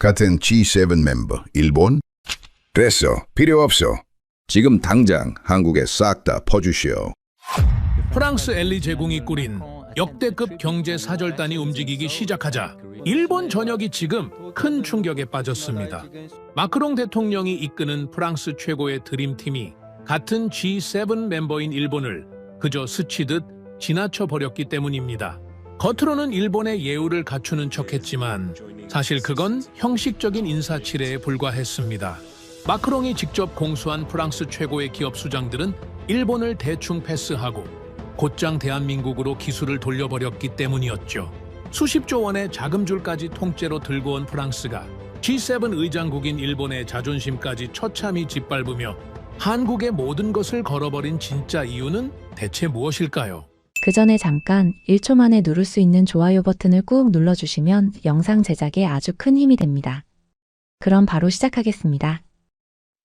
같은 G7 멤버 일본? 됐어. 필요 없어. 지금 당장 한국에 싹 다 퍼주시오. 프랑스 엘리 제공이 꾸린 역대급 경제 사절단이 움직이기 시작하자 일본 전역이 지금 큰 충격에 빠졌습니다. 마크롱 대통령이 이끄는 프랑스 최고의 드림팀이 같은 G7 멤버인 일본을 그저 스치듯 지나쳐 버렸기 때문입니다. 겉으로는 일본의 예우를 갖추는 척했지만 사실 그건 형식적인 인사치레에 불과했습니다. 마크롱이 직접 공수한 프랑스 최고의 기업 수장들은 일본을 대충 패스하고 곧장 대한민국으로 기술을 돌려버렸기 때문이었죠. 수십조 원의 자금줄까지 통째로 들고 온 프랑스가 G7 의장국인 일본의 자존심까지 처참히 짓밟으며 한국의 모든 것을 걸어버린 진짜 이유는 대체 무엇일까요? 그 전에 잠깐 1초 만에 누를 수 있는 좋아요 버튼을 꾹 눌러주시면 영상 제작에 아주 큰 힘이 됩니다. 그럼 바로 시작하겠습니다.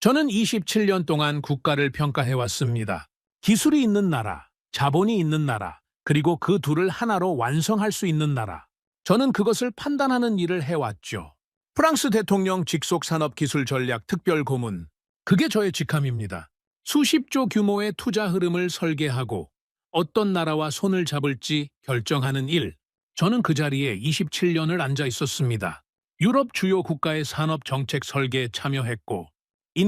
저는 27년 동안 국가를 평가해왔습니다. 기술이 있는 나라, 자본이 있는 나라, 그리고 그 둘을 하나로 완성할 수 있는 나라. 저는 그것을 판단하는 일을 해왔죠. 프랑스 대통령 직속 산업기술 전략 특별 고문. 그게 저의 직함입니다. 수십조 규모의 투자 흐름을 설계하고 어떤 나라와 손을 잡을지 결정하는 일. 저는 그 자리에 27년을 앉아 있었습니다. 유럽 주요 국가의 산업 정책 설계에 참여했고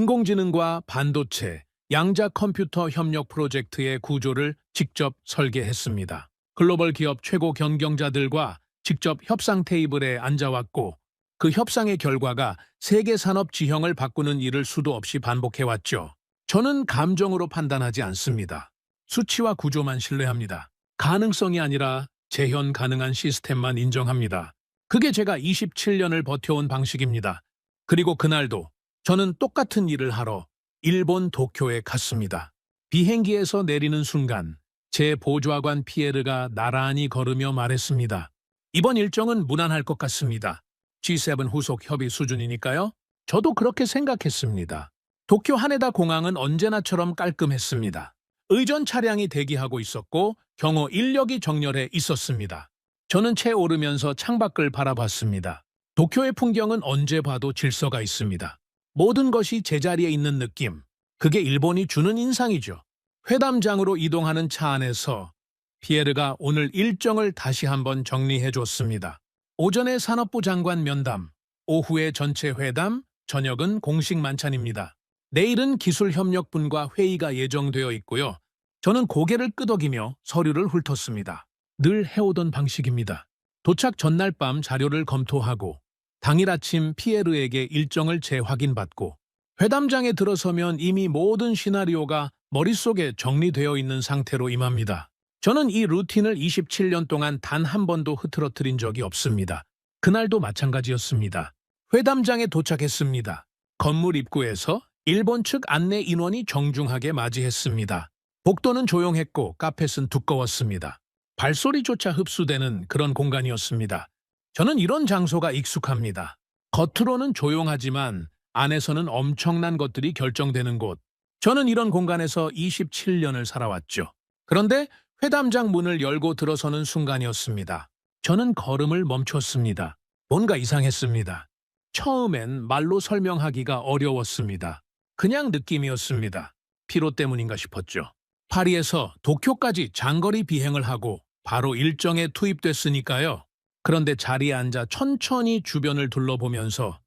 인공지능과 반도체, 양자 컴퓨터 협력 프로젝트의 구조를 직접 설계했습니다. 글로벌 기업 최고 경영자들과 직접 협상 테이블에 앉아왔고 그 협상의 결과가 세계 산업 지형을 바꾸는 일을 수도 없이 반복해왔죠. 저는 감정으로 판단하지 않습니다. 수치와 구조만 신뢰합니다. 가능성이 아니라 재현 가능한 시스템만 인정합니다. 그게 제가 27년을 버텨온 방식입니다. 그리고 그날도 저는 똑같은 일을 하러 일본 도쿄에 갔습니다. 비행기에서 내리는 순간 제 보좌관 피에르가 나란히 걸으며 말했습니다. 이번 일정은 무난할 것 같습니다. G7 후속 협의 수준이니까요. 저도 그렇게 생각했습니다. 도쿄 하네다 공항은 언제나처럼 깔끔했습니다. 의전 차량이 대기하고 있었고 경호 인력이 정렬해 있었습니다. 저는 채 오르면서 창밖을 바라봤습니다. 도쿄의 풍경은 언제 봐도 질서가 있습니다. 모든 것이 제자리에 있는 느낌. 그게 일본이 주는 인상이죠. 회담장으로 이동하는 차 안에서 피에르가 오늘 일정을 다시 한번 정리해줬습니다. 오전에 산업부 장관 면담, 오후에 전체 회담, 저녁은 공식 만찬입니다. 내일은 기술협력분과 회의가 예정되어 있고요. 저는 고개를 끄덕이며 서류를 훑었습니다. 늘 해오던 방식입니다. 도착 전날 밤 자료를 검토하고 당일 아침 피에르에게 일정을 재확인받고 회담장에 들어서면 이미 모든 시나리오가 머릿속에 정리되어 있는 상태로 임합니다. 저는 이 루틴을 27년 동안 단 한 번도 흐트러뜨린 적이 없습니다. 그날도 마찬가지였습니다. 회담장에 도착했습니다. 건물 입구에서 일본 측 안내 인원이 정중하게 맞이했습니다. 복도는 조용했고 카펫은 두꺼웠습니다. 발소리조차 흡수되는 그런 공간이었습니다. 저는 이런 장소가 익숙합니다. 겉으로는 조용하지만 안에서는 엄청난 것들이 결정되는 곳. 저는 이런 공간에서 27년을 살아왔죠. 그런데 회담장 문을 열고 들어서는 순간이었습니다. 저는 걸음을 멈췄습니다. 뭔가 이상했습니다. 처음엔 말로 설명하기가 어려웠습니다. 그냥 느낌이었습니다. 피로 때문인가 싶었죠. 파리에서 도쿄까지 장거리 비행을 하고 바로 일정에 투입됐으니까요. 그런데 자리에 앉아 천천히 주변을 둘러보면서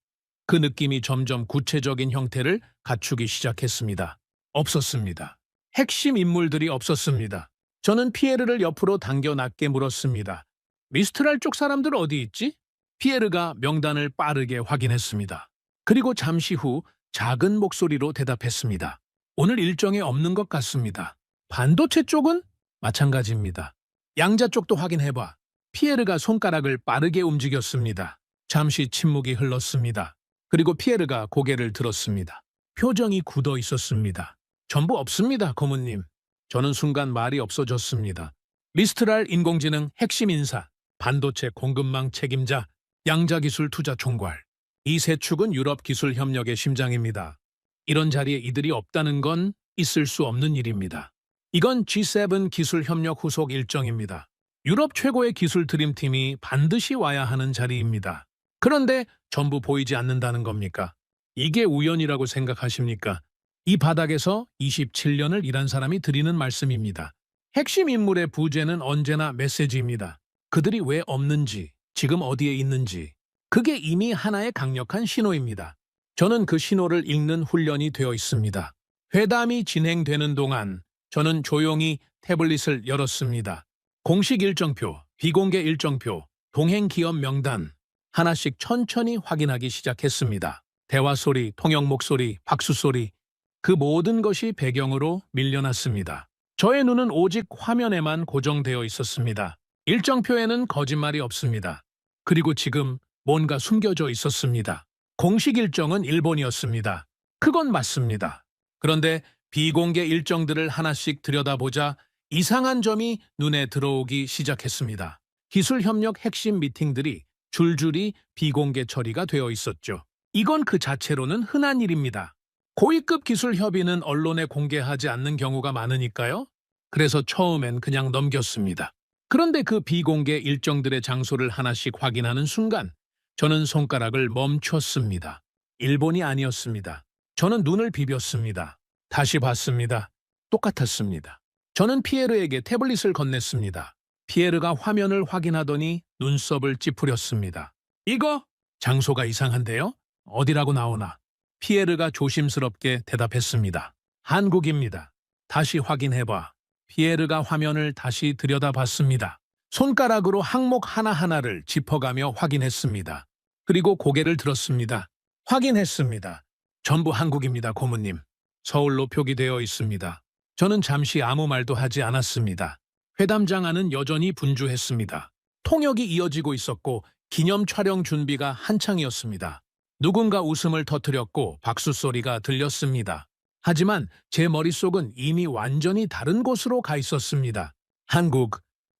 그 느낌이 점점 구체적인 형태를 갖추기 시작했습니다. 없었습니다. 핵심 인물들이 없었습니다. 저는 피에르를 옆으로 당겨 낮게 물었습니다. 미스트랄 쪽 사람들 어디 있지? 피에르가 명단을 빠르게 확인했습니다. 그리고 잠시 후 작은 목소리로 대답했습니다. 오늘 일정에 없는 것 같습니다. 반도체 쪽은? 마찬가지입니다. 양자 쪽도 확인해봐. 피에르가 손가락을 빠르게 움직였습니다. 잠시 침묵이 흘렀습니다. 그리고 피에르가 고개를 들었습니다. 표정이 굳어 있었습니다. 전부 없습니다, 고문님. 저는 순간 말이 없어졌습니다. 미스트랄 인공지능 핵심 인사, 반도체 공급망 책임자, 양자기술 투자 총괄. 이 세 축은 유럽 기술 협력의 심장입니다. 이런 자리에 이들이 없다는 건 있을 수 없는 일입니다. 이건 G7 기술 협력 후속 일정입니다. 유럽 최고의 기술 드림팀이 반드시 와야 하는 자리입니다. 그런데 전부 보이지 않는다는 겁니까? 이게 우연이라고 생각하십니까? 이 바닥에서 27년을 일한 사람이 드리는 말씀입니다. 핵심 인물의 부재는 언제나 메시지입니다. 그들이 왜 없는지, 지금 어디에 있는지, 그게 이미 하나의 강력한 신호입니다. 저는 그 신호를 읽는 훈련이 되어 있습니다. 회담이 진행되는 동안 저는 조용히 태블릿을 열었습니다. 공식 일정표, 비공개 일정표, 동행 기업 명단, 하나씩 천천히 확인하기 시작했습니다. 대화 소리, 통역 목소리, 박수 소리, 그 모든 것이 배경으로 밀려났습니다. 저의 눈은 오직 화면에만 고정되어 있었습니다. 일정표에는 거짓말이 없습니다. 그리고 지금 뭔가 숨겨져 있었습니다. 공식 일정은 일본이었습니다. 그건 맞습니다. 그런데 비공개 일정들을 하나씩 들여다보자 이상한 점이 눈에 들어오기 시작했습니다. 기술협력 핵심 미팅들이 줄줄이 비공개 처리가 되어 있었죠. 이건 그 자체로는 흔한 일입니다. 고위급 기술 협의는 언론에 공개하지 않는 경우가 많으니까요. 그래서 처음엔 그냥 넘겼습니다. 그런데 그 비공개 일정들의 장소를 하나씩 확인하는 순간 저는 손가락을 멈췄습니다. 일본이 아니었습니다. 저는 눈을 비볐습니다. 다시 봤습니다. 똑같았습니다. 저는 피에르에게 태블릿을 건넸습니다. 피에르가 화면을 확인하더니 눈썹을 찌푸렸습니다. 이거 장소가 이상한데요? 어디라고 나오나? 피에르가 조심스럽게 대답했습니다. 한국입니다. 다시 확인해봐. 피에르가 화면을 다시 들여다봤습니다. 손가락으로 항목 하나하나를 짚어가며 확인했습니다. 그리고 고개를 들었습니다. 확인했습니다. 전부 한국입니다, 고문님. 서울로 표기되어 있습니다. 저는 잠시 아무 말도 하지 않았습니다. 회담장 안은 여전히 분주했습니다. 통역이 이어지고 있었고 기념 촬영 준비가 한창이었습니다. 누군가 웃음을 터뜨렸고 박수 소리가 들렸습니다. 하지만 제 머릿속은 이미 완전히 다른 곳으로 가 있었습니다. 한국,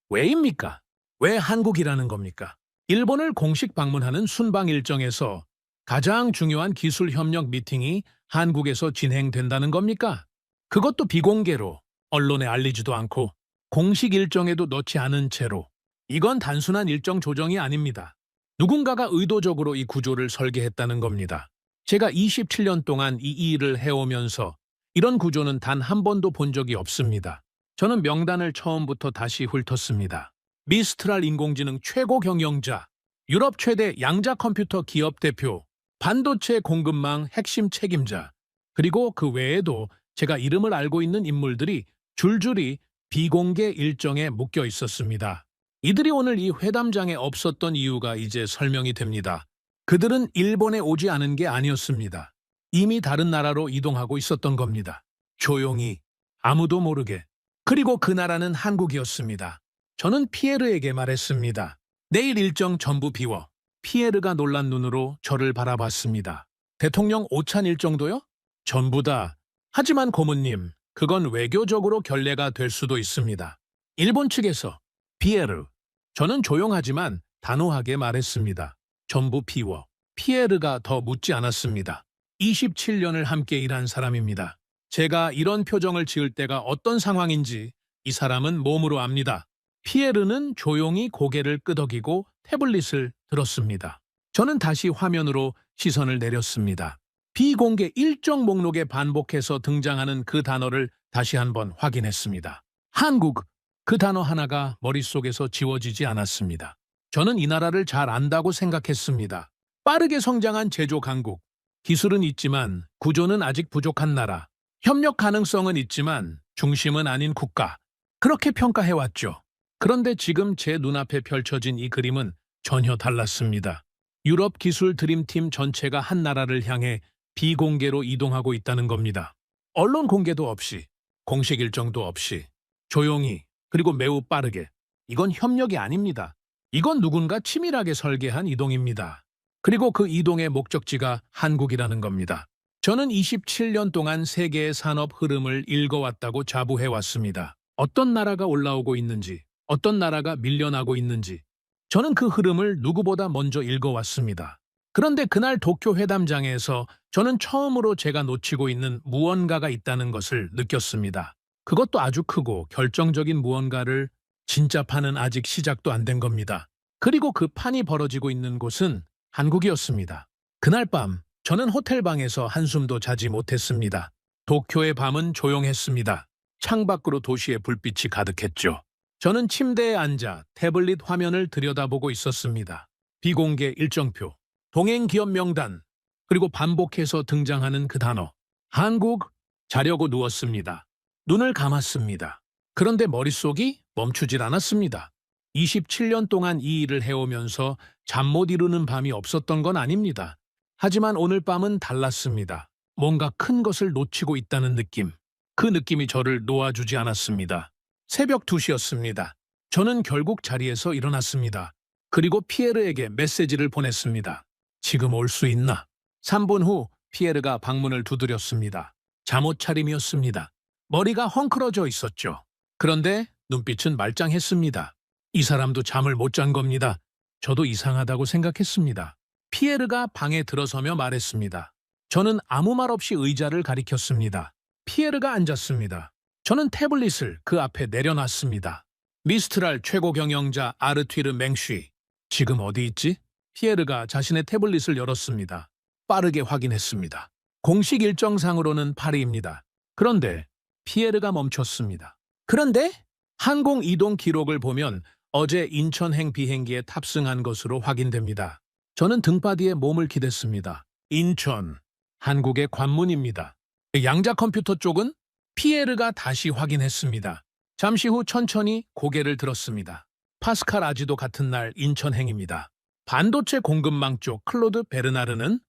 왜입니까? 왜 한국이라는 겁니까? 일본을 공식 방문하는 순방 일정에서 가장 중요한 기술 협력 미팅이 한국에서 진행된다는 겁니까? 그것도 비공개로, 언론에 알리지도 않고 공식 일정에도 넣지 않은 채로. 이건 단순한 일정 조정이 아닙니다. 누군가가 의도적으로 이 구조를 설계했다는 겁니다. 제가 27년 동안 이 일을 해오면서 이런 구조는 단 한 번도 본 적이 없습니다. 저는 명단을 처음부터 다시 훑었습니다. 미스트랄 인공지능 최고 경영자, 유럽 최대 양자 컴퓨터 기업 대표, 반도체 공급망 핵심 책임자, 그리고 그 외에도 제가 이름을 알고 있는 인물들이 줄줄이 비공개 일정에 묶여 있었습니다. 이들이 오늘 이 회담장에 없었던 이유가 이제 설명이 됩니다. 그들은 일본에 오지 않은 게 아니었습니다. 이미 다른 나라로 이동하고 있었던 겁니다. 조용히, 아무도 모르게. 그리고 그 나라는 한국이었습니다. 저는 피에르에게 말했습니다. 내일 일정 전부 비워. 피에르가 놀란 눈으로 저를 바라봤습니다. 대통령 오찬 일정도요? 전부 다. 하지만 고문님, 그건 외교적으로 결례가 될 수도 있습니다. 일본 측에서 피에르. 저는 조용하지만 단호하게 말했습니다. 전부 비워. 피에르가 더 묻지 않았습니다. 27년을 함께 일한 사람입니다. 제가 이런 표정을 지을 때가 어떤 상황인지 이 사람은 몸으로 압니다. 피에르는 조용히 고개를 끄덕이고 태블릿을 들었습니다. 저는 다시 화면으로 시선을 내렸습니다. 비공개 일정 목록에 반복해서 등장하는 그 단어를 다시 한번 확인했습니다. 한국, 그 단어 하나가 머릿속에서 지워지지 않았습니다. 저는 이 나라를 잘 안다고 생각했습니다. 빠르게 성장한 제조 강국, 기술은 있지만 구조는 아직 부족한 나라, 협력 가능성은 있지만 중심은 아닌 국가, 그렇게 평가해왔죠. 그런데 지금 제 눈앞에 펼쳐진 이 그림은 전혀 달랐습니다. 유럽 기술 드림팀 전체가 한 나라를 향해 비공개로 이동하고 있다는 겁니다. 언론 공개도 없이, 공식 일정도 없이, 조용히, 그리고 매우 빠르게. 이건 협력이 아닙니다. 이건 누군가 치밀하게 설계한 이동입니다. 그리고 그 이동의 목적지가 한국이라는 겁니다. 저는 27년 동안 세계의 산업 흐름을 읽어왔다고 자부해왔습니다. 어떤 나라가 올라오고 있는지, 어떤 나라가 밀려나고 있는지, 저는 그 흐름을 누구보다 먼저 읽어왔습니다. 그런데 그날 도쿄 회담장에서 저는 처음으로 제가 놓치고 있는 무언가가 있다는 것을 느꼈습니다. 그것도 아주 크고 결정적인 무언가를. 진짜 판은 아직 시작도 안 된 겁니다. 그리고 그 판이 벌어지고 있는 곳은 한국이었습니다. 그날 밤 저는 호텔 방에서 한숨도 자지 못했습니다. 도쿄의 밤은 조용했습니다. 창밖으로 도시의 불빛이 가득했죠. 저는 침대에 앉아 태블릿 화면을 들여다보고 있었습니다. 비공개 일정표, 동행 기업 명단, 그리고 반복해서 등장하는 그 단어. 한국. 자려고 누웠습니다. 눈을 감았습니다. 그런데 머릿속이 멈추질 않았습니다. 27년 동안 이 일을 해오면서 잠 못 이루는 밤이 없었던 건 아닙니다. 하지만 오늘 밤은 달랐습니다. 뭔가 큰 것을 놓치고 있다는 느낌. 그 느낌이 저를 놓아주지 않았습니다. 새벽 2시였습니다. 저는 결국 자리에서 일어났습니다. 그리고 피에르에게 메시지를 보냈습니다. 지금 올 수 있나? 3분 후 피에르가 방문을 두드렸습니다. 잠옷 차림이었습니다. 머리가 헝클어져 있었죠. 그런데 눈빛은 말짱했습니다. 이 사람도 잠을 못 잔 겁니다. 저도 이상하다고 생각했습니다. 피에르가 방에 들어서며 말했습니다. 저는 아무 말 없이 의자를 가리켰습니다. 피에르가 앉았습니다. 저는 태블릿을 그 앞에 내려놨습니다. 미스트랄 최고 경영자 아르튀르 맹쉬. 지금 어디 있지? 피에르가 자신의 태블릿을 열었습니다. 빠르게 확인했습니다. 공식 일정상으로는 파리입니다. 그런데 피에르가 멈췄습니다. 그런데 항공 이동 기록을 보면 어제 인천행 비행기에 탑승한 것으로 확인됩니다. 저는 등받이에 몸을 기댔습니다. 인천, 한국의 관문입니다. 양자 컴퓨터 쪽은 피에르가 다시 확인했습니다. 잠시 후 천천히 고개를 들었습니다. 파스칼 아지도 같은 날 인천행입니다. 반도체 공급망 쪽 클로드 베르나르는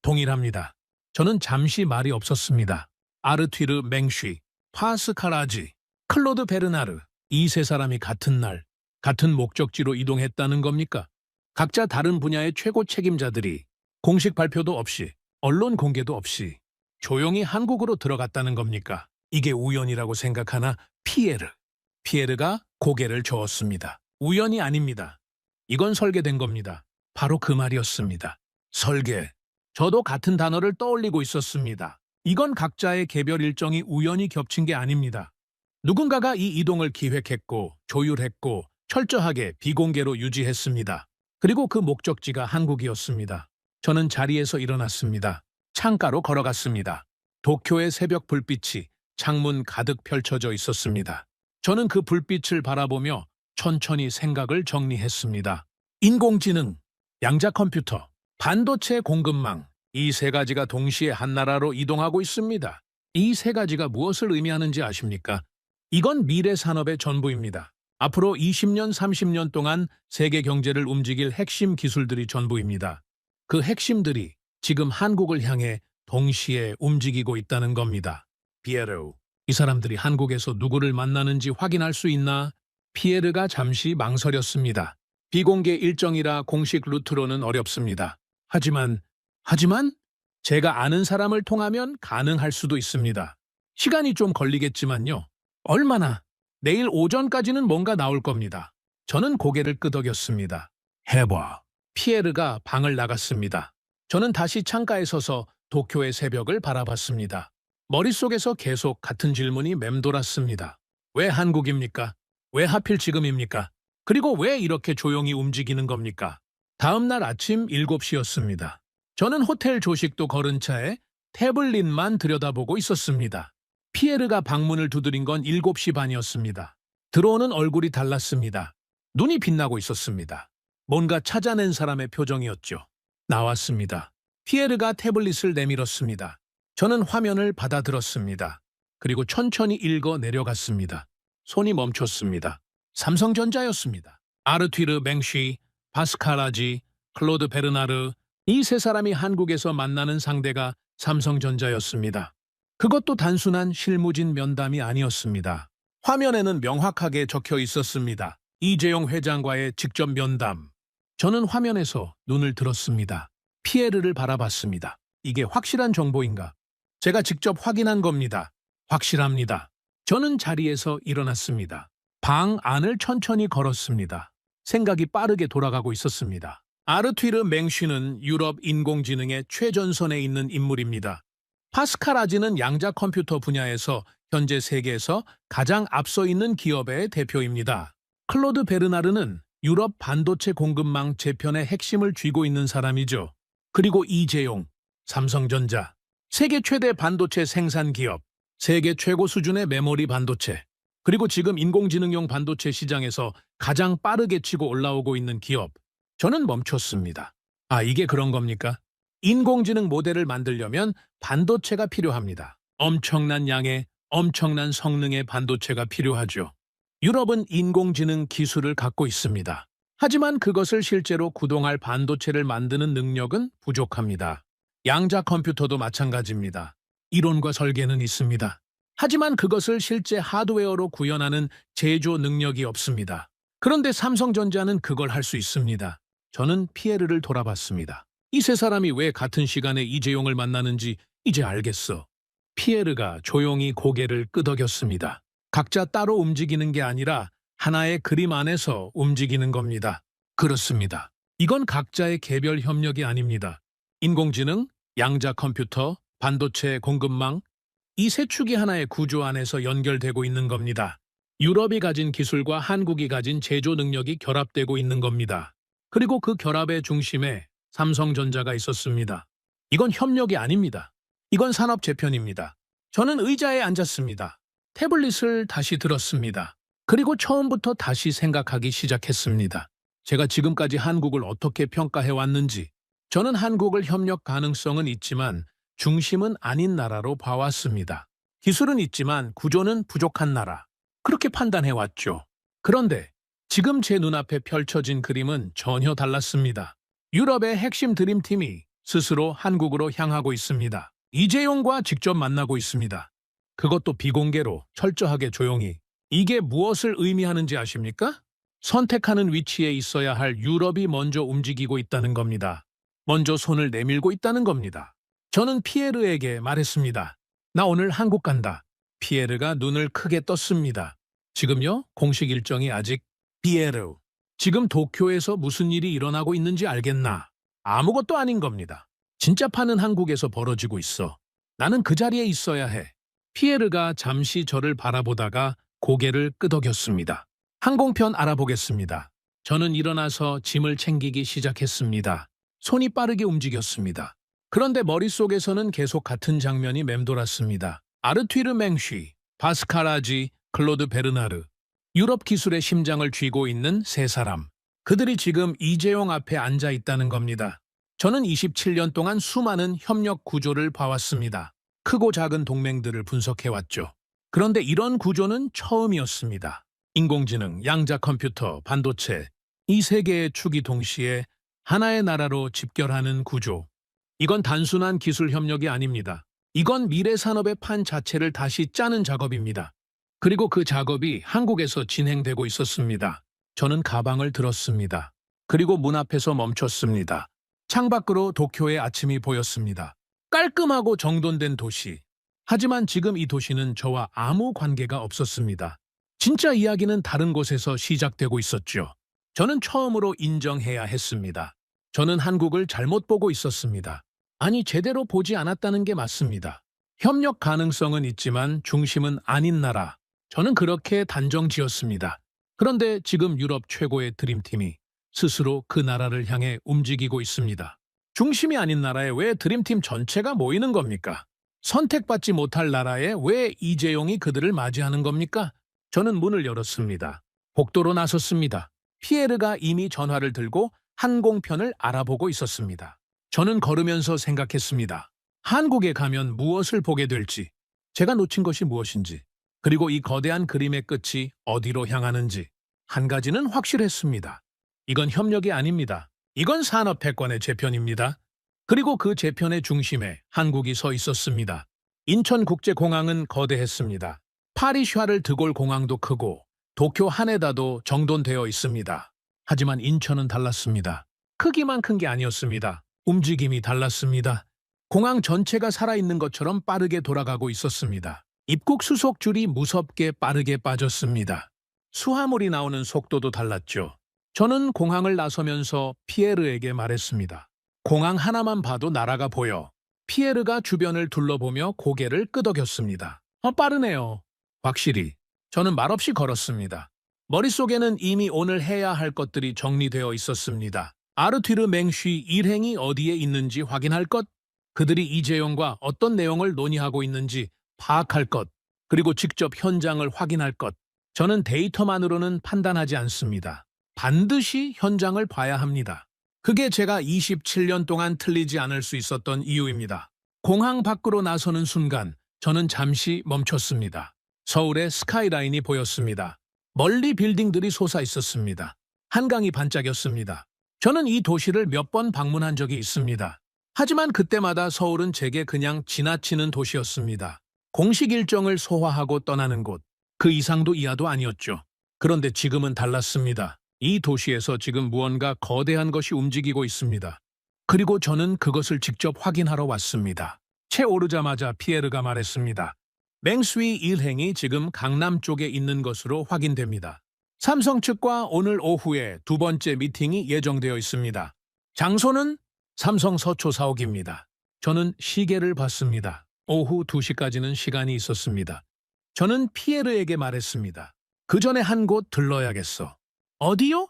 동일합니다. 저는 잠시 말이 없었습니다. 아르튀르 맹쉬, 파스칼 아지, 클로드 베르나르, 이 세 사람이 같은 날, 같은 목적지로 이동했다는 겁니까? 각자 다른 분야의 최고 책임자들이 공식 발표도 없이, 언론 공개도 없이 조용히 한국으로 들어갔다는 겁니까? 이게 우연이라고 생각하나? 피에르. 피에르가 고개를 저었습니다. 우연이 아닙니다. 이건 설계된 겁니다. 바로 그 말이었습니다. 설계. 저도 같은 단어를 떠올리고 있었습니다. 이건 각자의 개별 일정이 우연히 겹친 게 아닙니다. 누군가가 이 이동을 기획했고 조율했고 철저하게 비공개로 유지했습니다. 그리고 그 목적지가 한국이었습니다. 저는 자리에서 일어났습니다. 창가로 걸어갔습니다. 도쿄의 새벽 불빛이 창문 가득 펼쳐져 있었습니다. 저는 그 불빛을 바라보며 천천히 생각을 정리했습니다. 인공지능, 양자 컴퓨터, 반도체 공급망, 이 세 가지가 동시에 한 나라로 이동하고 있습니다. 이 세 가지가 무엇을 의미하는지 아십니까? 이건 미래 산업의 전부입니다. 앞으로 20년, 30년 동안 세계 경제를 움직일 핵심 기술들이 전부입니다. 그 핵심들이 지금 한국을 향해 동시에 움직이고 있다는 겁니다. 피에르, 이 사람들이 한국에서 누구를 만나는지 확인할 수 있나? 피에르가 잠시 망설였습니다. 비공개 일정이라 공식 루트로는 어렵습니다. 하지만 제가 아는 사람을 통하면 가능할 수도 있습니다. 시간이 좀 걸리겠지만요. 얼마나? 내일 오전까지는 뭔가 나올 겁니다. 저는 고개를 끄덕였습니다. 해봐. 피에르가 방을 나갔습니다. 저는 다시 창가에 서서 도쿄의 새벽을 바라봤습니다. 머릿속에서 계속 같은 질문이 맴돌았습니다. 왜 한국입니까? 왜 하필 지금입니까? 그리고 왜 이렇게 조용히 움직이는 겁니까? 다음 날 아침 7시였습니다. 저는 호텔 조식도 거른 차에 태블릿만 들여다보고 있었습니다. 피에르가 방문을 두드린 건 7시 반이었습니다. 들어오는 얼굴이 달랐습니다. 눈이 빛나고 있었습니다. 뭔가 찾아낸 사람의 표정이었죠. 나왔습니다. 피에르가 태블릿을 내밀었습니다. 저는 화면을 받아들었습니다. 그리고 천천히 읽어 내려갔습니다. 손이 멈췄습니다. 삼성전자였습니다. 아르튀르 맹쉬, 파스칼 아지, 클로드 베르나르, 이 세 사람이 한국에서 만나는 상대가 삼성전자였습니다. 그것도 단순한 실무진 면담이 아니었습니다. 화면에는 명확하게 적혀 있었습니다. 이재용 회장과의 직접 면담. 저는 화면에서 눈을 들었습니다. 피에르를 바라봤습니다. 이게 확실한 정보인가? 제가 직접 확인한 겁니다. 확실합니다. 저는 자리에서 일어났습니다. 방 안을 천천히 걸었습니다. 생각이 빠르게 돌아가고 있었습니다. 아르튀르 맹쉬는 유럽 인공지능의 최전선에 있는 인물입니다. 파스칼 아지는 양자 컴퓨터 분야에서 현재 세계에서 가장 앞서 있는 기업의 대표입니다. 클로드 베르나르는 유럽 반도체 공급망 재편의 핵심을 쥐고 있는 사람이죠. 그리고 이재용, 삼성전자, 세계 최대 반도체 생산 기업, 세계 최고 수준의 메모리 반도체, 그리고 지금 인공지능용 반도체 시장에서 가장 빠르게 치고 올라오고 있는 기업. 저는 멈췄습니다. 아, 이게 그런 겁니까? 인공지능 모델을 만들려면 반도체가 필요합니다. 엄청난 양의, 엄청난 성능의 반도체가 필요하죠. 유럽은 인공지능 기술을 갖고 있습니다. 하지만 그것을 실제로 구동할 반도체를 만드는 능력은 부족합니다. 양자 컴퓨터도 마찬가지입니다. 이론과 설계는 있습니다. 하지만 그것을 실제 하드웨어로 구현하는 제조 능력이 없습니다. 그런데 삼성전자는 그걸 할 수 있습니다. 저는 피에르를 돌아봤습니다. 이 세 사람이 왜 같은 시간에 이재용을 만나는지 이제 알겠어. 피에르가 조용히 고개를 끄덕였습니다. 각자 따로 움직이는 게 아니라 하나의 그림 안에서 움직이는 겁니다. 그렇습니다. 이건 각자의 개별 협력이 아닙니다. 인공지능, 양자 컴퓨터, 반도체 공급망, 이 세 축이 하나의 구조 안에서 연결되고 있는 겁니다. 유럽이 가진 기술과 한국이 가진 제조 능력이 결합되고 있는 겁니다. 그리고 그 결합의 중심에 삼성전자가 있었습니다. 이건 협력이 아닙니다. 이건 산업 재편입니다. 저는 의자에 앉았습니다. 태블릿을 다시 들었습니다. 그리고 처음부터 다시 생각하기 시작했습니다. 제가 지금까지 한국을 어떻게 평가해 왔는지, 저는 한국을 협력 가능성은 있지만 중심은 아닌 나라로 봐왔습니다. 기술은 있지만 구조는 부족한 나라. 그렇게 판단해 왔죠. 그런데 지금 제 눈앞에 펼쳐진 그림은 전혀 달랐습니다. 유럽의 핵심 드림팀이 스스로 한국으로 향하고 있습니다. 이재용과 직접 만나고 있습니다. 그것도 비공개로 철저하게 조용히. 이게 무엇을 의미하는지 아십니까? 선택하는 위치에 있어야 할 유럽이 먼저 움직이고 있다는 겁니다. 먼저 손을 내밀고 있다는 겁니다. 저는 피에르에게 말했습니다. 나 오늘 한국 간다. 피에르가 눈을 크게 떴습니다. 지금요? 공식 일정이 아직. 피에르, 지금 도쿄에서 무슨 일이 일어나고 있는지 알겠나? 아무것도 아닌 겁니다. 진짜 파는 한국에서 벌어지고 있어. 나는 그 자리에 있어야 해. 피에르가 잠시 저를 바라보다가 고개를 끄덕였습니다. 항공편 알아보겠습니다. 저는 일어나서 짐을 챙기기 시작했습니다. 손이 빠르게 움직였습니다. 그런데 머릿속에서는 계속 같은 장면이 맴돌았습니다. 아르투르 맹쉬, 파스칼 아지, 클로드 베르나르. 유럽 기술의 심장을 쥐고 있는 세 사람. 그들이 지금 이재용 앞에 앉아 있다는 겁니다. 저는 27년 동안 수많은 협력 구조를 봐왔습니다. 크고 작은 동맹들을 분석해왔죠. 그런데 이런 구조는 처음이었습니다. 인공지능, 양자 컴퓨터, 반도체, 이 세 개의 축이 동시에 하나의 나라로 집결하는 구조. 이건 단순한 기술 협력이 아닙니다. 이건 미래 산업의 판 자체를 다시 짜는 작업입니다. 그리고 그 작업이 한국에서 진행되고 있었습니다. 저는 가방을 들었습니다. 그리고 문 앞에서 멈췄습니다. 창밖으로 도쿄의 아침이 보였습니다. 깔끔하고 정돈된 도시. 하지만 지금 이 도시는 저와 아무 관계가 없었습니다. 진짜 이야기는 다른 곳에서 시작되고 있었죠. 저는 처음으로 인정해야 했습니다. 저는 한국을 잘못 보고 있었습니다. 아니, 제대로 보지 않았다는 게 맞습니다. 협력 가능성은 있지만 중심은 아닌 나라. 저는 그렇게 단정 지었습니다. 그런데 지금 유럽 최고의 드림팀이 스스로 그 나라를 향해 움직이고 있습니다. 중심이 아닌 나라에 왜 드림팀 전체가 모이는 겁니까? 선택받지 못할 나라에 왜 이재용이 그들을 맞이하는 겁니까? 저는 문을 열었습니다. 복도로 나섰습니다. 피에르가 이미 전화를 들고 항공편을 알아보고 있었습니다. 저는 걸으면서 생각했습니다. 한국에 가면 무엇을 보게 될지, 제가 놓친 것이 무엇인지, 그리고 이 거대한 그림의 끝이 어디로 향하는지. 한 가지는 확실했습니다. 이건 협력이 아닙니다. 이건 산업 패권의 재편입니다. 그리고 그 재편의 중심에 한국이 서 있었습니다. 인천국제공항은 거대했습니다. 파리 샤를 드골 공항도 크고 도쿄 하네다도 정돈되어 있습니다. 하지만 인천은 달랐습니다. 크기만 큰 게 아니었습니다. 움직임이 달랐습니다. 공항 전체가 살아있는 것처럼 빠르게 돌아가고 있었습니다. 입국 수속 줄이 무섭게 빠르게 빠졌습니다. 수화물이 나오는 속도도 달랐죠. 저는 공항을 나서면서 피에르에게 말했습니다. 공항 하나만 봐도 나라가 보여. 피에르가 주변을 둘러보며 고개를 끄덕였습니다. 빠르네요. 확실히. 저는 말없이 걸었습니다. 머릿속에는 이미 오늘 해야 할 것들이 정리되어 있었습니다. 아르튀르 맹쉬 일행이 어디에 있는지 확인할 것, 그들이 이재용과 어떤 내용을 논의하고 있는지 파악할 것, 그리고 직접 현장을 확인할 것. 저는 데이터만으로는 판단하지 않습니다. 반드시 현장을 봐야 합니다. 그게 제가 27년 동안 틀리지 않을 수 있었던 이유입니다. 공항 밖으로 나서는 순간 저는 잠시 멈췄습니다. 서울의 스카이라인이 보였습니다. 멀리 빌딩들이 솟아 있었습니다. 한강이 반짝였습니다. 저는 이 도시를 몇 번 방문한 적이 있습니다. 하지만 그때마다 서울은 제게 그냥 지나치는 도시였습니다. 공식 일정을 소화하고 떠나는 곳, 그 이상도 이하도 아니었죠. 그런데 지금은 달랐습니다. 이 도시에서 지금 무언가 거대한 것이 움직이고 있습니다. 그리고 저는 그것을 직접 확인하러 왔습니다. 채 오르자마자 피에르가 말했습니다. 맹스위 일행이 지금 강남 쪽에 있는 것으로 확인됩니다. 삼성 측과 오늘 오후에 두 번째 미팅이 예정되어 있습니다. 장소는 삼성 서초 사옥입니다. 저는 시계를 봤습니다. 오후 2시까지는 시간이 있었습니다. 저는 피에르에게 말했습니다. 그 전에 한 곳 들러야겠어. 어디요?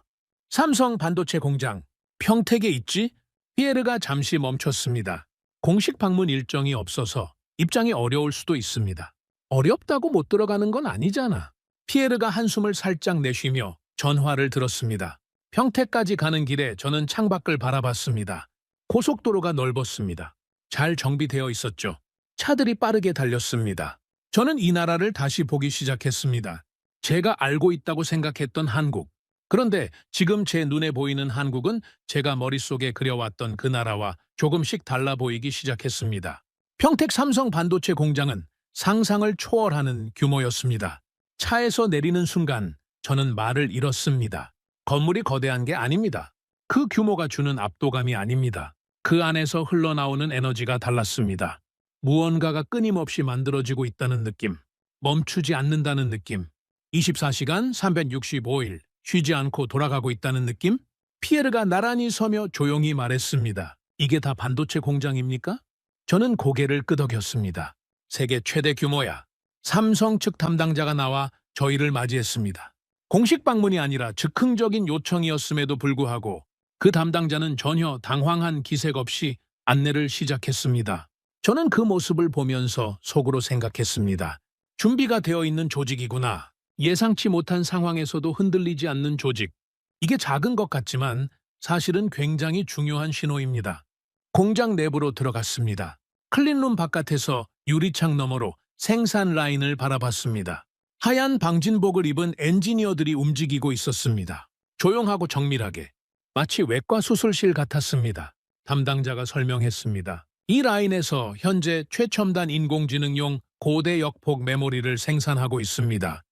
삼성 반도체 공장. 평택에 있지? 피에르가 잠시 멈췄습니다. 공식 방문 일정이 없어서 입장이 어려울 수도 있습니다. 어렵다고 못 들어가는 건 아니잖아. 피에르가 한숨을 살짝 내쉬며 전화를 들었습니다. 평택까지 가는 길에 저는 창밖을 바라봤습니다. 고속도로가 넓었습니다. 잘 정비되어 있었죠. 차들이 빠르게 달렸습니다. 저는 이 나라를 다시 보기 시작했습니다. 제가 알고 있다고 생각했던 한국. 그런데 지금 제 눈에 보이는 한국은 제가 머릿속에 그려왔던 그 나라와 조금씩 달라 보이기 시작했습니다. 평택 삼성 반도체 공장은 상상을 초월하는 규모였습니다. 차에서 내리는 순간 저는 말을 잃었습니다. 건물이 거대한 게 아닙니다. 그 규모가 주는 압도감이 아닙니다. 그 안에서 흘러나오는 에너지가 달랐습니다. 무언가가 끊임없이 만들어지고 있다는 느낌, 멈추지 않는다는 느낌, 24시간 365일 쉬지 않고 돌아가고 있다는 느낌? 피에르가 나란히 서며 조용히 말했습니다. 이게 다 반도체 공장입니까? 저는 고개를 끄덕였습니다. 세계 최대 규모야. 삼성 측 담당자가 나와 저희를 맞이했습니다. 공식 방문이 아니라 즉흥적인 요청이었음에도 불구하고 그 담당자는 전혀 당황한 기색 없이 안내를 시작했습니다. 저는 그 모습을 보면서 속으로 생각했습니다. 준비가 되어 있는 조직이구나. 예상치 못한 상황에서도 흔들리지 않는 조직. 이게 작은 것 같지만 사실은 굉장히 중요한 신호입니다. 공장 내부로 들어갔습니다. 클린룸 바깥에서 유리창 너머로 생산 라인을 바라봤습니다. 하얀 방진복을 입은 엔지니어들이 움직이고 있었습니다. 조용하고 정밀하게. 마치 외과 수술실 같았습니다. 담당자가 설명했습니다. 이 라인에서 현재 최첨단 인공지능용 고대 역폭 메모리를 생산하고 있습니다.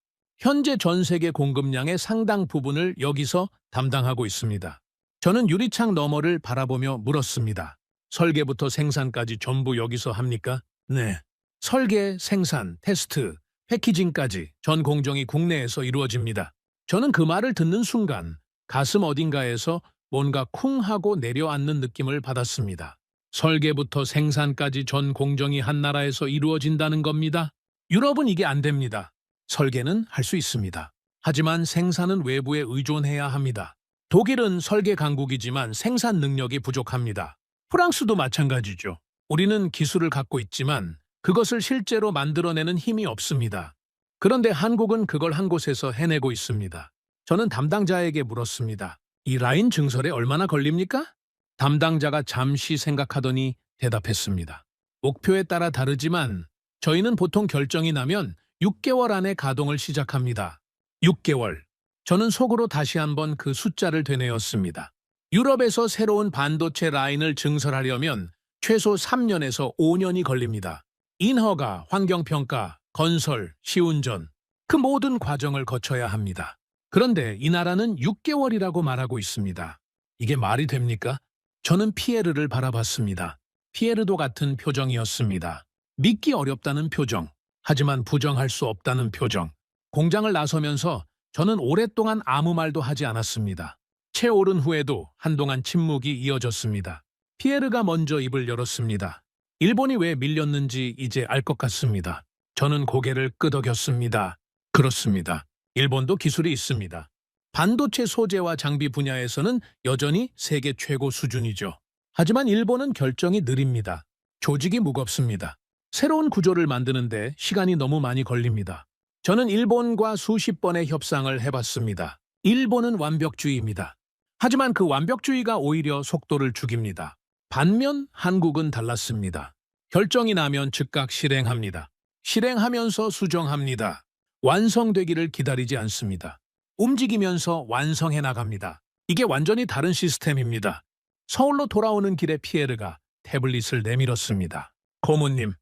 현재 전 세계 공급량의 상당 부분을 여기서 담당하고 있습니다. 저는 유리창 너머를 바라보며 물었습니다. 설계부터 생산까지 전부 여기서 합니까? 네. 설계, 생산, 테스트, 패키징까지 전 공정이 국내에서 이루어집니다. 저는 그 말을 듣는 순간 가슴 어딘가에서 뭔가 쿵 하고 내려앉는 느낌을 받았습니다. 설계부터 생산까지 전 공정이 한 나라에서 이루어진다는 겁니다. 유럽은 이게 안 됩니다. 설계는 할 수 있습니다. 하지만 생산은 외부에 의존해야 합니다. 독일은 설계 강국이지만 생산 능력이 부족합니다. 프랑스도 마찬가지죠. 우리는 기술을 갖고 있지만 그것을 실제로 만들어내는 힘이 없습니다. 그런데 한국은 그걸 한 곳에서 해내고 있습니다. 저는 담당자에게 물었습니다. 이 라인 증설에 얼마나 걸립니까? 담당자가 잠시 생각하더니 대답했습니다. 목표에 따라 다르지만 저희는 보통 결정이 나면 6개월 안에 가동을 시작합니다. 6개월. 저는 속으로 다시 한번 그 숫자를 되뇌었습니다. 유럽에서 새로운 반도체 라인을 증설하려면 최소 3년에서 5년이 걸립니다. 인허가, 환경평가, 건설, 시운전, 그 모든 과정을 거쳐야 합니다. 그런데 이 나라는 6개월이라고 말하고 있습니다. 이게 말이 됩니까? 저는 피에르를 바라봤습니다. 피에르도 같은 표정이었습니다. 믿기 어렵다는 표정, 하지만 부정할 수 없다는 표정. 공장을 나서면서 저는 오랫동안 아무 말도 하지 않았습니다. 채 오른 후에도 한동안 침묵이 이어졌습니다. 피에르가 먼저 입을 열었습니다. 일본이 왜 밀렸는지 이제 알 것 같습니다. 저는 고개를 끄덕였습니다. 그렇습니다. 일본도 기술이 있습니다. 반도체 소재와 장비 분야에서는 여전히 세계 최고 수준이죠. 하지만 일본은 결정이 느립니다. 조직이 무겁습니다. 새로운 구조를 만드는데 시간이 너무 많이 걸립니다. 저는 일본과 수십 번의 협상을 해봤습니다. 일본은 완벽주의입니다. 하지만 그 완벽주의가 오히려 속도를 죽입니다. 반면 한국은 달랐습니다. 결정이 나면 즉각 실행합니다. 실행하면서 수정합니다. 완성되기를 기다리지 않습니다. 움직이면서 완성해 나갑니다. 이게 완전히 다른 시스템입니다. 서울로 돌아오는 길에 피에르가 태블릿을 내밀었습니다. 고모님,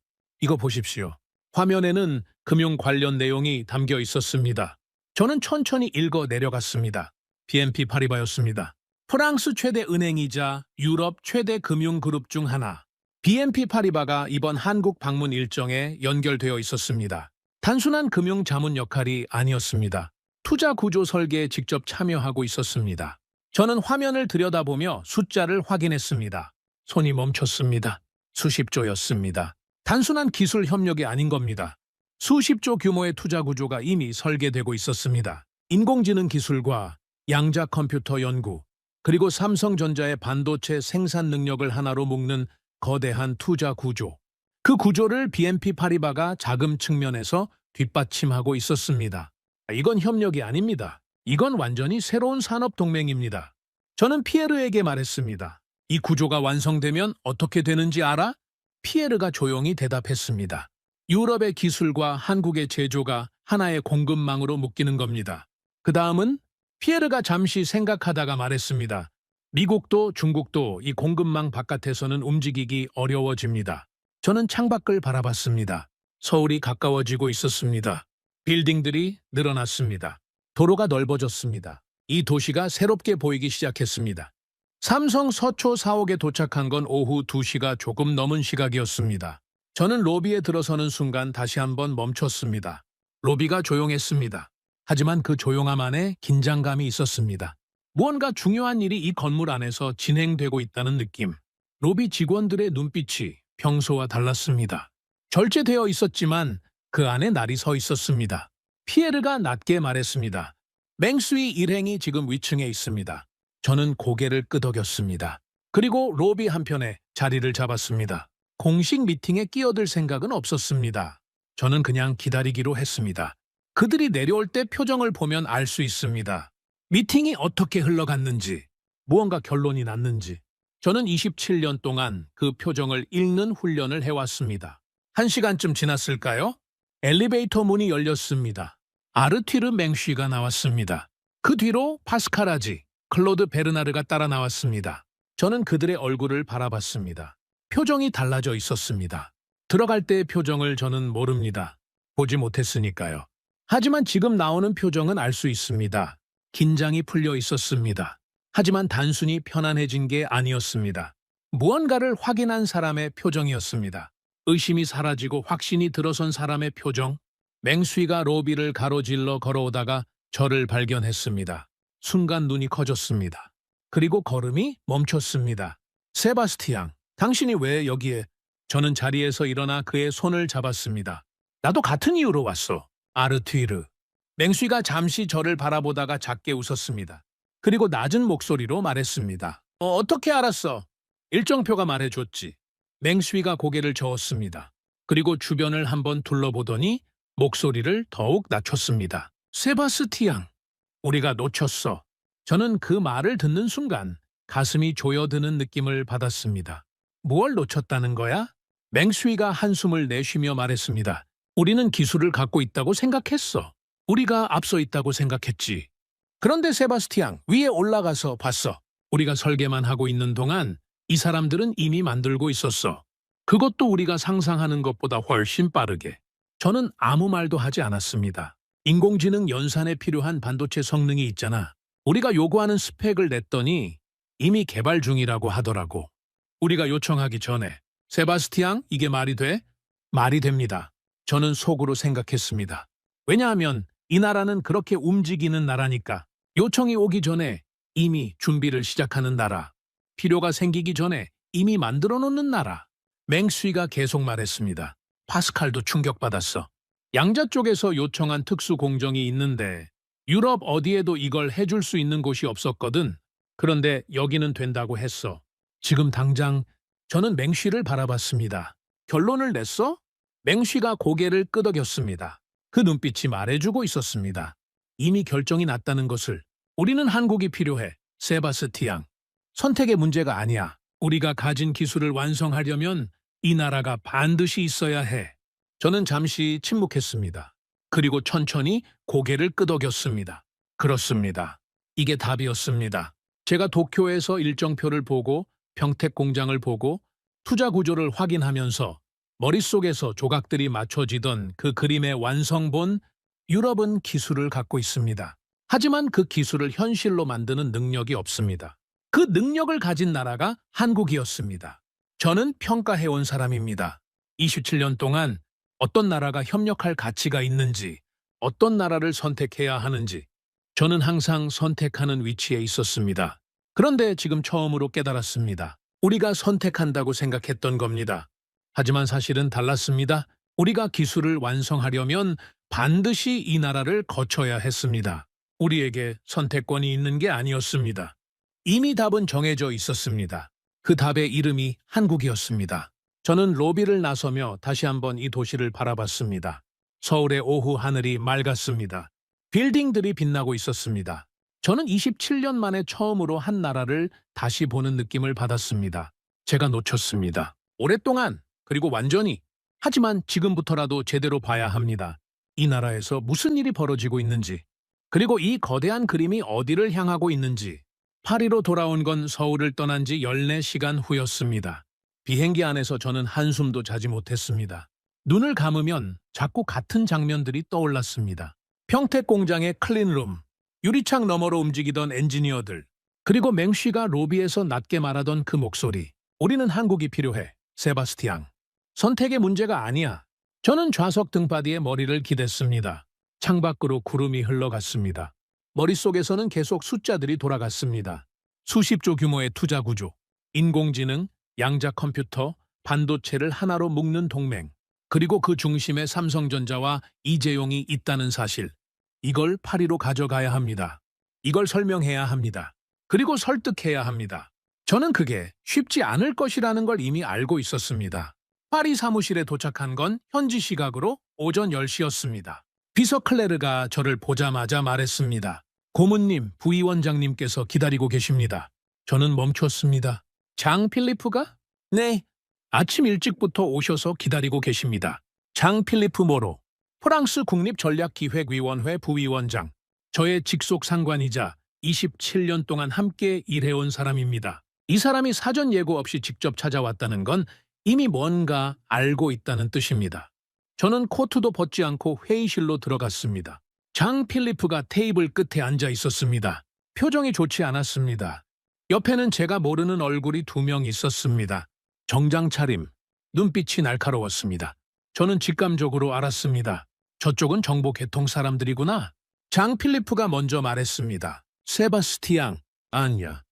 이거 보십시오. 화면에는 금융 관련 내용이 담겨 있었습니다. 저는 천천히 읽어 내려갔습니다. BNP 파리바였습니다. 프랑스 최대 은행이자 유럽 최대 금융그룹 중 하나. BNP 파리바가 이번 한국 방문 일정에 연결되어 있었습니다. 단순한 금융 자문 역할이 아니었습니다. 투자 구조 설계에 직접 참여하고 있었습니다. 저는 화면을 들여다보며 숫자를 확인했습니다. 손이 멈췄습니다. 수십조였습니다. 단순한 기술 협력이 아닌 겁니다. 수십조 규모의 투자 구조가 이미 설계되고 있었습니다. 인공지능 기술과 양자 컴퓨터 연구, 그리고 삼성전자의 반도체 생산 능력을 하나로 묶는 거대한 투자 구조. 그 구조를 BNP 파리바가 자금 측면에서 뒷받침하고 있었습니다. 이건 협력이 아닙니다. 이건 완전히 새로운 산업 동맹입니다. 저는 피에르에게 말했습니다. 이 구조가 완성되면 어떻게 되는지 알아? 피에르가 조용히 대답했습니다. 유럽의 기술과 한국의 제조가 하나의 공급망으로 묶이는 겁니다. 그 다음은 피에르가 잠시 생각하다가 말했습니다. 미국도 중국도 이 공급망 바깥에서는 움직이기 어려워집니다. 저는 창밖을 바라봤습니다. 서울이 가까워지고 있었습니다. 빌딩들이 늘어났습니다. 도로가 넓어졌습니다. 이 도시가 새롭게 보이기 시작했습니다. 삼성 서초 사옥에 도착한 건 오후 2시가 조금 넘은 시각이었습니다. 저는 로비에 들어서는 순간 다시 한번 멈췄습니다. 로비가 조용했습니다. 하지만 그 조용함 안에 긴장감이 있었습니다. 무언가 중요한 일이 이 건물 안에서 진행되고 있다는 느낌. 로비 직원들의 눈빛이 평소와 달랐습니다. 절제되어 있었지만 그 안에 날이 서 있었습니다. 피에르가 낮게 말했습니다. 맹수의 일행이 지금 위층에 있습니다. 저는 고개를 끄덕였습니다. 그리고 로비 한편에 자리를 잡았습니다. 공식 미팅에 끼어들 생각은 없었습니다. 저는 그냥 기다리기로 했습니다. 그들이 내려올 때 표정을 보면 알 수 있습니다. 미팅이 어떻게 흘러갔는지, 무언가 결론이 났는지. 저는 27년 동안 그 표정을 읽는 훈련을 해왔습니다. 1시간쯤 지났을까요? 엘리베이터 문이 열렸습니다. 아르튀르 맹쉬가 나왔습니다. 그 뒤로 파스카라지, 클로드 베르나르가 따라 나왔습니다. 저는 그들의 얼굴을 바라봤습니다. 표정이 달라져 있었습니다. 들어갈 때의 표정을 저는 모릅니다. 보지 못했으니까요. 하지만 지금 나오는 표정은 알 수 있습니다. 긴장이 풀려 있었습니다. 하지만 단순히 편안해진 게 아니었습니다. 무언가를 확인한 사람의 표정이었습니다. 의심이 사라지고 확신이 들어선 사람의 표정. 맹수이가 로비를 가로질러 걸어오다가 저를 발견했습니다. 순간 눈이 커졌습니다. 그리고 걸음이 멈췄습니다. 세바스티앙, 당신이 왜 여기에? 저는 자리에서 일어나 그의 손을 잡았습니다. 나도 같은 이유로 왔어. 아르튀르. 맹수이가 잠시 저를 바라보다가 작게 웃었습니다. 그리고 낮은 목소리로 말했습니다. 어떻게 알았어? 일정표가 말해줬지. 맹수이가 고개를 저었습니다. 그리고 주변을 한번 둘러보더니 목소리를 더욱 낮췄습니다. 세바스티앙, 우리가 놓쳤어. 저는 그 말을 듣는 순간 가슴이 조여드는 느낌을 받았습니다. 무얼 놓쳤다는 거야? 맹수이가 한숨을 내쉬며 말했습니다. 우리는 기술을 갖고 있다고 생각했어. 우리가 앞서 있다고 생각했지. 그런데 세바스티앙, 위에 올라가서 봤어. 우리가 설계만 하고 있는 동안 이 사람들은 이미 만들고 있었어. 그것도 우리가 상상하는 것보다 훨씬 빠르게. 저는 아무 말도 하지 않았습니다. 인공지능 연산에 필요한 반도체 성능이 있잖아. 우리가 요구하는 스펙을 냈더니 이미 개발 중이라고 하더라고. 우리가 요청하기 전에. 세바스티앙, 이게 말이 돼? 말이 됩니다. 저는 속으로 생각했습니다. 왜냐하면 이 나라는 그렇게 움직이는 나라니까. 요청이 오기 전에 이미 준비를 시작하는 나라. 필요가 생기기 전에 이미 만들어 놓는 나라. 맹수이가 계속 말했습니다. 파스칼도 충격받았어. 양자 쪽에서 요청한 특수 공정이 있는데 유럽 어디에도 이걸 해줄 수 있는 곳이 없었거든. 그런데 여기는 된다고 했어. 지금 당장 저는 맹쉬를 바라봤습니다. 결론을 냈어? 맹쉬가 고개를 끄덕였습니다. 그 눈빛이 말해주고 있었습니다. 이미 결정이 났다는 것을. 우리는 한국이 필요해, 세바스티앙. 선택의 문제가 아니야. 우리가 가진 기술을 완성하려면 이 나라가 반드시 있어야 해. 저는 잠시 침묵했습니다. 그리고 천천히 고개를 끄덕였습니다. 그렇습니다. 이게 답이었습니다. 제가 도쿄에서 일정표를 보고 평택 공장을 보고 투자 구조를 확인하면서 머릿속에서 조각들이 맞춰지던 그 그림의 완성본, 유럽은 기술을 갖고 있습니다. 하지만 그 기술을 현실로 만드는 능력이 없습니다. 그 능력을 가진 나라가 한국이었습니다. 저는 평가해온 사람입니다. 27년 동안 어떤 나라가 협력할 가치가 있는지, 어떤 나라를 선택해야 하는지, 저는 항상 선택하는 위치에 있었습니다. 그런데 지금 처음으로 깨달았습니다. 우리가 선택한다고 생각했던 겁니다. 하지만 사실은 달랐습니다. 우리가 기술을 완성하려면 반드시 이 나라를 거쳐야 했습니다. 우리에게 선택권이 있는 게 아니었습니다. 이미 답은 정해져 있었습니다. 그 답의 이름이 한국이었습니다. 저는 로비를 나서며 다시 한번 이 도시를 바라봤습니다. 서울의 오후 하늘이 맑았습니다. 빌딩들이 빛나고 있었습니다. 저는 27년 만에 처음으로 한 나라를 다시 보는 느낌을 받았습니다. 제가 놓쳤습니다. 오랫동안, 그리고 완전히. 하지만 지금부터라도 제대로 봐야 합니다. 이 나라에서 무슨 일이 벌어지고 있는지, 그리고 이 거대한 그림이 어디를 향하고 있는지. 파리로 돌아온 건 서울을 떠난 지 14시간 후였습니다. 비행기 안에서 저는 한숨도 자지 못했습니다. 눈을 감으면 자꾸 같은 장면들이 떠올랐습니다. 평택 공장의 클린룸, 유리창 너머로 움직이던 엔지니어들, 그리고 맹쉬가 로비에서 낮게 말하던 그 목소리. 우리는 한국이 필요해, 세바스티앙. 선택의 문제가 아니야. 저는 좌석 등받이에 머리를 기댔습니다. 창밖으로 구름이 흘러갔습니다. 머릿속에서는 계속 숫자들이 돌아갔습니다. 수십조 규모의 투자 구조, 인공지능, 양자 컴퓨터, 반도체를 하나로 묶는 동맹, 그리고 그 중심에 삼성전자와 이재용이 있다는 사실. 이걸 파리로 가져가야 합니다. 이걸 설명해야 합니다. 그리고 설득해야 합니다. 저는 그게 쉽지 않을 것이라는 걸 이미 알고 있었습니다. 파리 사무실에 도착한 건 현지 시각으로 오전 10시였습니다. 비서 클레르가 저를 보자마자 말했습니다. 고문님, 부위원장님께서 기다리고 계십니다. 저는 멈췄습니다. 장 필리프가? 네. 아침 일찍부터 오셔서 기다리고 계십니다. 장 필리프 모로, 프랑스 국립전략기획위원회 부위원장. 저의 직속 상관이자 27년 동안 함께 일해온 사람입니다. 이 사람이 사전 예고 없이 직접 찾아왔다는 건 이미 뭔가 알고 있다는 뜻입니다. 저는 코트도 벗지 않고 회의실로 들어갔습니다. 장 필리프가 테이블 끝에 앉아 있었습니다. 표정이 좋지 않았습니다. 옆에는 제가 모르는 얼굴이 2명 있었습니다. 정장 차림, 눈빛이 날카로웠습니다. 저는 직감적으로 알았습니다. 저쪽은 정보 개통 사람들이구나. 장 필리프가 먼저 말했습니다. 세바스티앙, 아니야.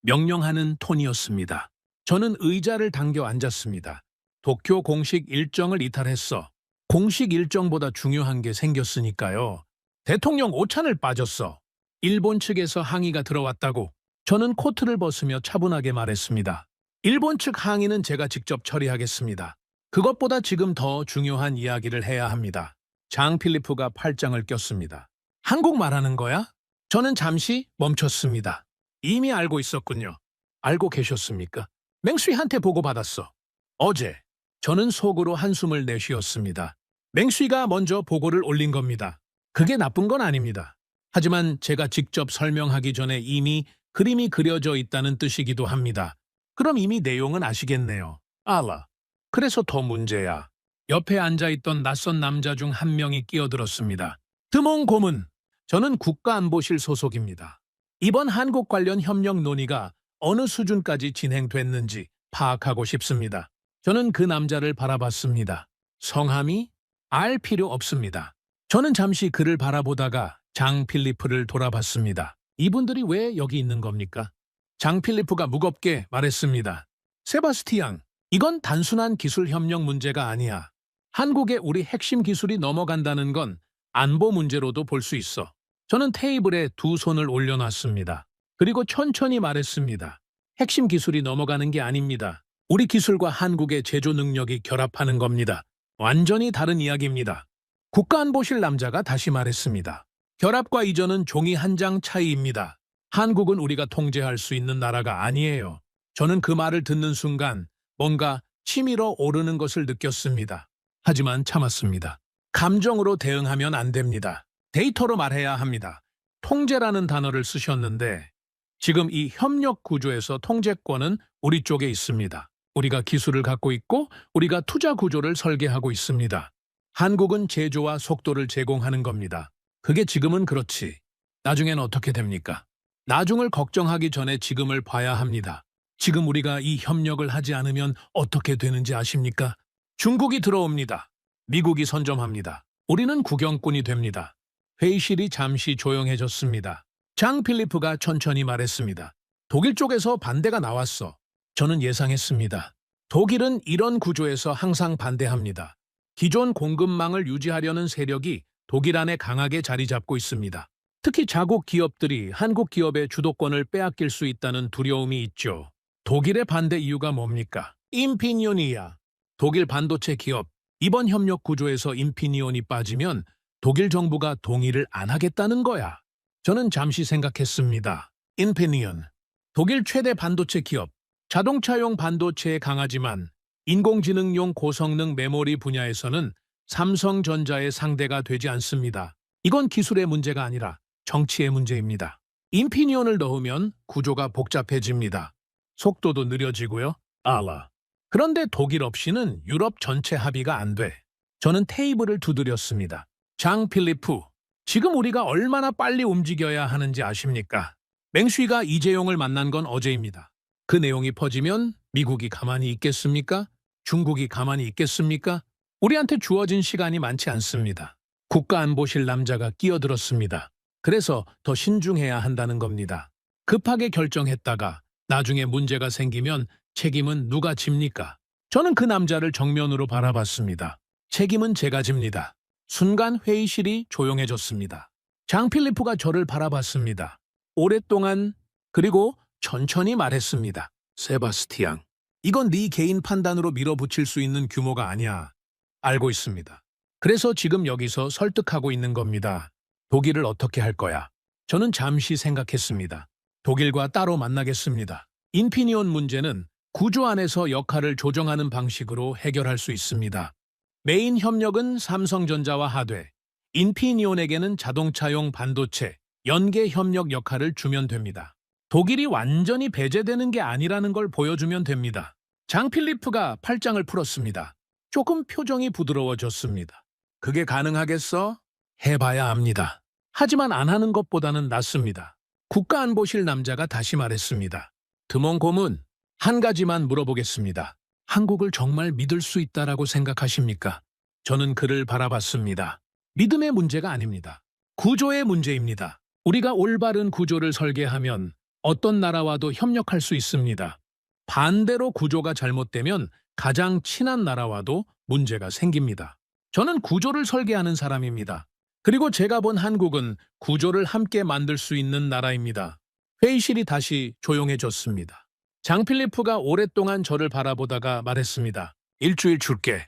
명령하는 톤이었습니다. 저는 의자를 당겨 앉았습니다. 도쿄 공식 일정을 이탈했어. 공식 일정보다 중요한 게 생겼으니까요. 대통령 오찬을 빠졌어. 일본 측에서 항의가 들어왔다고. 저는 코트를 벗으며 차분하게 말했습니다. 일본 측 항의는 제가 직접 처리하겠습니다. 그것보다 지금 더 중요한 이야기를 해야 합니다. 장 필리프가 팔짱을 꼈습니다. 한국 말하는 거야? 저는 잠시 멈췄습니다. 이미 알고 있었군요. 알고 계셨습니까? 맹수이한테 보고받았어. 어제. 저는 속으로 한숨을 내쉬었습니다. 맹수이가 먼저 보고를 올린 겁니다. 그게 나쁜 건 아닙니다. 하지만 제가 직접 설명하기 전에 이미 그림이 그려져 있다는 뜻이기도 합니다. 그럼 이미 내용은 아시겠네요. 알아. 그래서 더 문제야. 옆에 앉아있던 낯선 남자 중 한 명이 끼어들었습니다. 드몽 고문. 저는 국가안보실 소속입니다. 이번 한국 관련 협력 논의가 어느 수준까지 진행됐는지 파악하고 싶습니다. 저는 그 남자를 바라봤습니다. 성함이? 알 필요 없습니다. 저는 잠시 그를 바라보다가 장 필리프를 돌아봤습니다. 이분들이 왜 여기 있는 겁니까? 장 필리프가 무겁게 말했습니다. 세바스티앙, 이건 단순한 기술 협력 문제가 아니야. 한국에 우리 핵심 기술이 넘어간다는 건 안보 문제로도 볼 수 있어. 저는 테이블에 두 손을 올려놨습니다. 그리고 천천히 말했습니다. 핵심 기술이 넘어가는 게 아닙니다. 우리 기술과 한국의 제조 능력이 결합하는 겁니다. 완전히 다른 이야기입니다. 국가안보실 남자가 다시 말했습니다. 결합과 이전은 종이 한 장 차이입니다. 한국은 우리가 통제할 수 있는 나라가 아니에요. 저는 그 말을 듣는 순간 뭔가 치밀어 오르는 것을 느꼈습니다. 하지만 참았습니다. 감정으로 대응하면 안 됩니다. 데이터로 말해야 합니다. 통제라는 단어를 쓰셨는데 지금 이 협력 구조에서 통제권은 우리 쪽에 있습니다. 우리가 기술을 갖고 있고 우리가 투자 구조를 설계하고 있습니다. 한국은 제조와 속도를 제공하는 겁니다. 그게 지금은 그렇지. 나중엔 어떻게 됩니까? 나중을 걱정하기 전에 지금을 봐야 합니다. 지금 우리가 이 협력을 하지 않으면 어떻게 되는지 아십니까? 중국이 들어옵니다. 미국이 선점합니다. 우리는 구경꾼이 됩니다. 회의실이 잠시 조용해졌습니다. 장 필리프가 천천히 말했습니다. 독일 쪽에서 반대가 나왔어. 저는 예상했습니다. 독일은 이런 구조에서 항상 반대합니다. 기존 공급망을 유지하려는 세력이 독일 안에 강하게 자리 잡고 있습니다. 특히 자국 기업들이 한국 기업의 주도권을 빼앗길 수 있다는 두려움이 있죠. 독일의 반대 이유가 뭡니까? 인피니온이야. 독일 반도체 기업. 이번 협력 구조에서 인피니온이 빠지면 독일 정부가 동의를 안 하겠다는 거야. 저는 잠시 생각했습니다. 인피니온. 독일 최대 반도체 기업. 자동차용 반도체에 강하지만 인공지능용 고성능 메모리 분야에서는 삼성전자의 상대가 되지 않습니다. 이건 기술의 문제가 아니라 정치의 문제입니다. 인피니온을 넣으면 구조가 복잡해집니다. 속도도 느려지고요. 그런데 독일 없이는 유럽 전체 합의가 안 돼. 저는 테이블을 두드렸습니다. 장 필리프, 지금 우리가 얼마나 빨리 움직여야 하는지 아십니까? 맹수이가 이재용을 만난 건 어제입니다. 그 내용이 퍼지면 미국이 가만히 있겠습니까? 중국이 가만히 있겠습니까? 우리한테 주어진 시간이 많지 않습니다. 국가안보실 남자가 끼어들었습니다. 그래서 더 신중해야 한다는 겁니다. 급하게 결정했다가 나중에 문제가 생기면 책임은 누가 집니까? 저는 그 남자를 정면으로 바라봤습니다. 책임은 제가 집니다. 순간 회의실이 조용해졌습니다. 장 필리프가 저를 바라봤습니다. 오랫동안 그리고 천천히 말했습니다. 세바스티앙, 이건 네 개인 판단으로 밀어붙일 수 있는 규모가 아니야. 알고 있습니다. 그래서 지금 여기서 설득하고 있는 겁니다. 독일을 어떻게 할 거야? 저는 잠시 생각했습니다. 독일과 따로 만나겠습니다. 인피니온 문제는 구조 안에서 역할을 조정하는 방식으로 해결할 수 있습니다. 메인 협력은 삼성전자와 하되, 인피니온에게는 자동차용 반도체, 연계 협력 역할을 주면 됩니다. 독일이 완전히 배제되는 게 아니라는 걸 보여주면 됩니다. 장 필리프가 팔짱을 풀었습니다. 조금 표정이 부드러워졌습니다. 그게 가능하겠어? 해봐야 합니다. 하지만 안 하는 것보다는 낫습니다. 국가안보실 남자가 다시 말했습니다. 드몬 고문, 한 가지만 물어보겠습니다. 한국을 정말 믿을 수 있다라고 생각하십니까? 저는 그를 바라봤습니다. 믿음의 문제가 아닙니다. 구조의 문제입니다. 우리가 올바른 구조를 설계하면 어떤 나라와도 협력할 수 있습니다. 반대로 구조가 잘못되면 가장 친한 나라와도 문제가 생깁니다. 저는 구조를 설계하는 사람입니다. 그리고 제가 본 한국은 구조를 함께 만들 수 있는 나라입니다. 회의실이 다시 조용해졌습니다. 장 필리프가 오랫동안 저를 바라보다가 말했습니다. 일주일 줄게.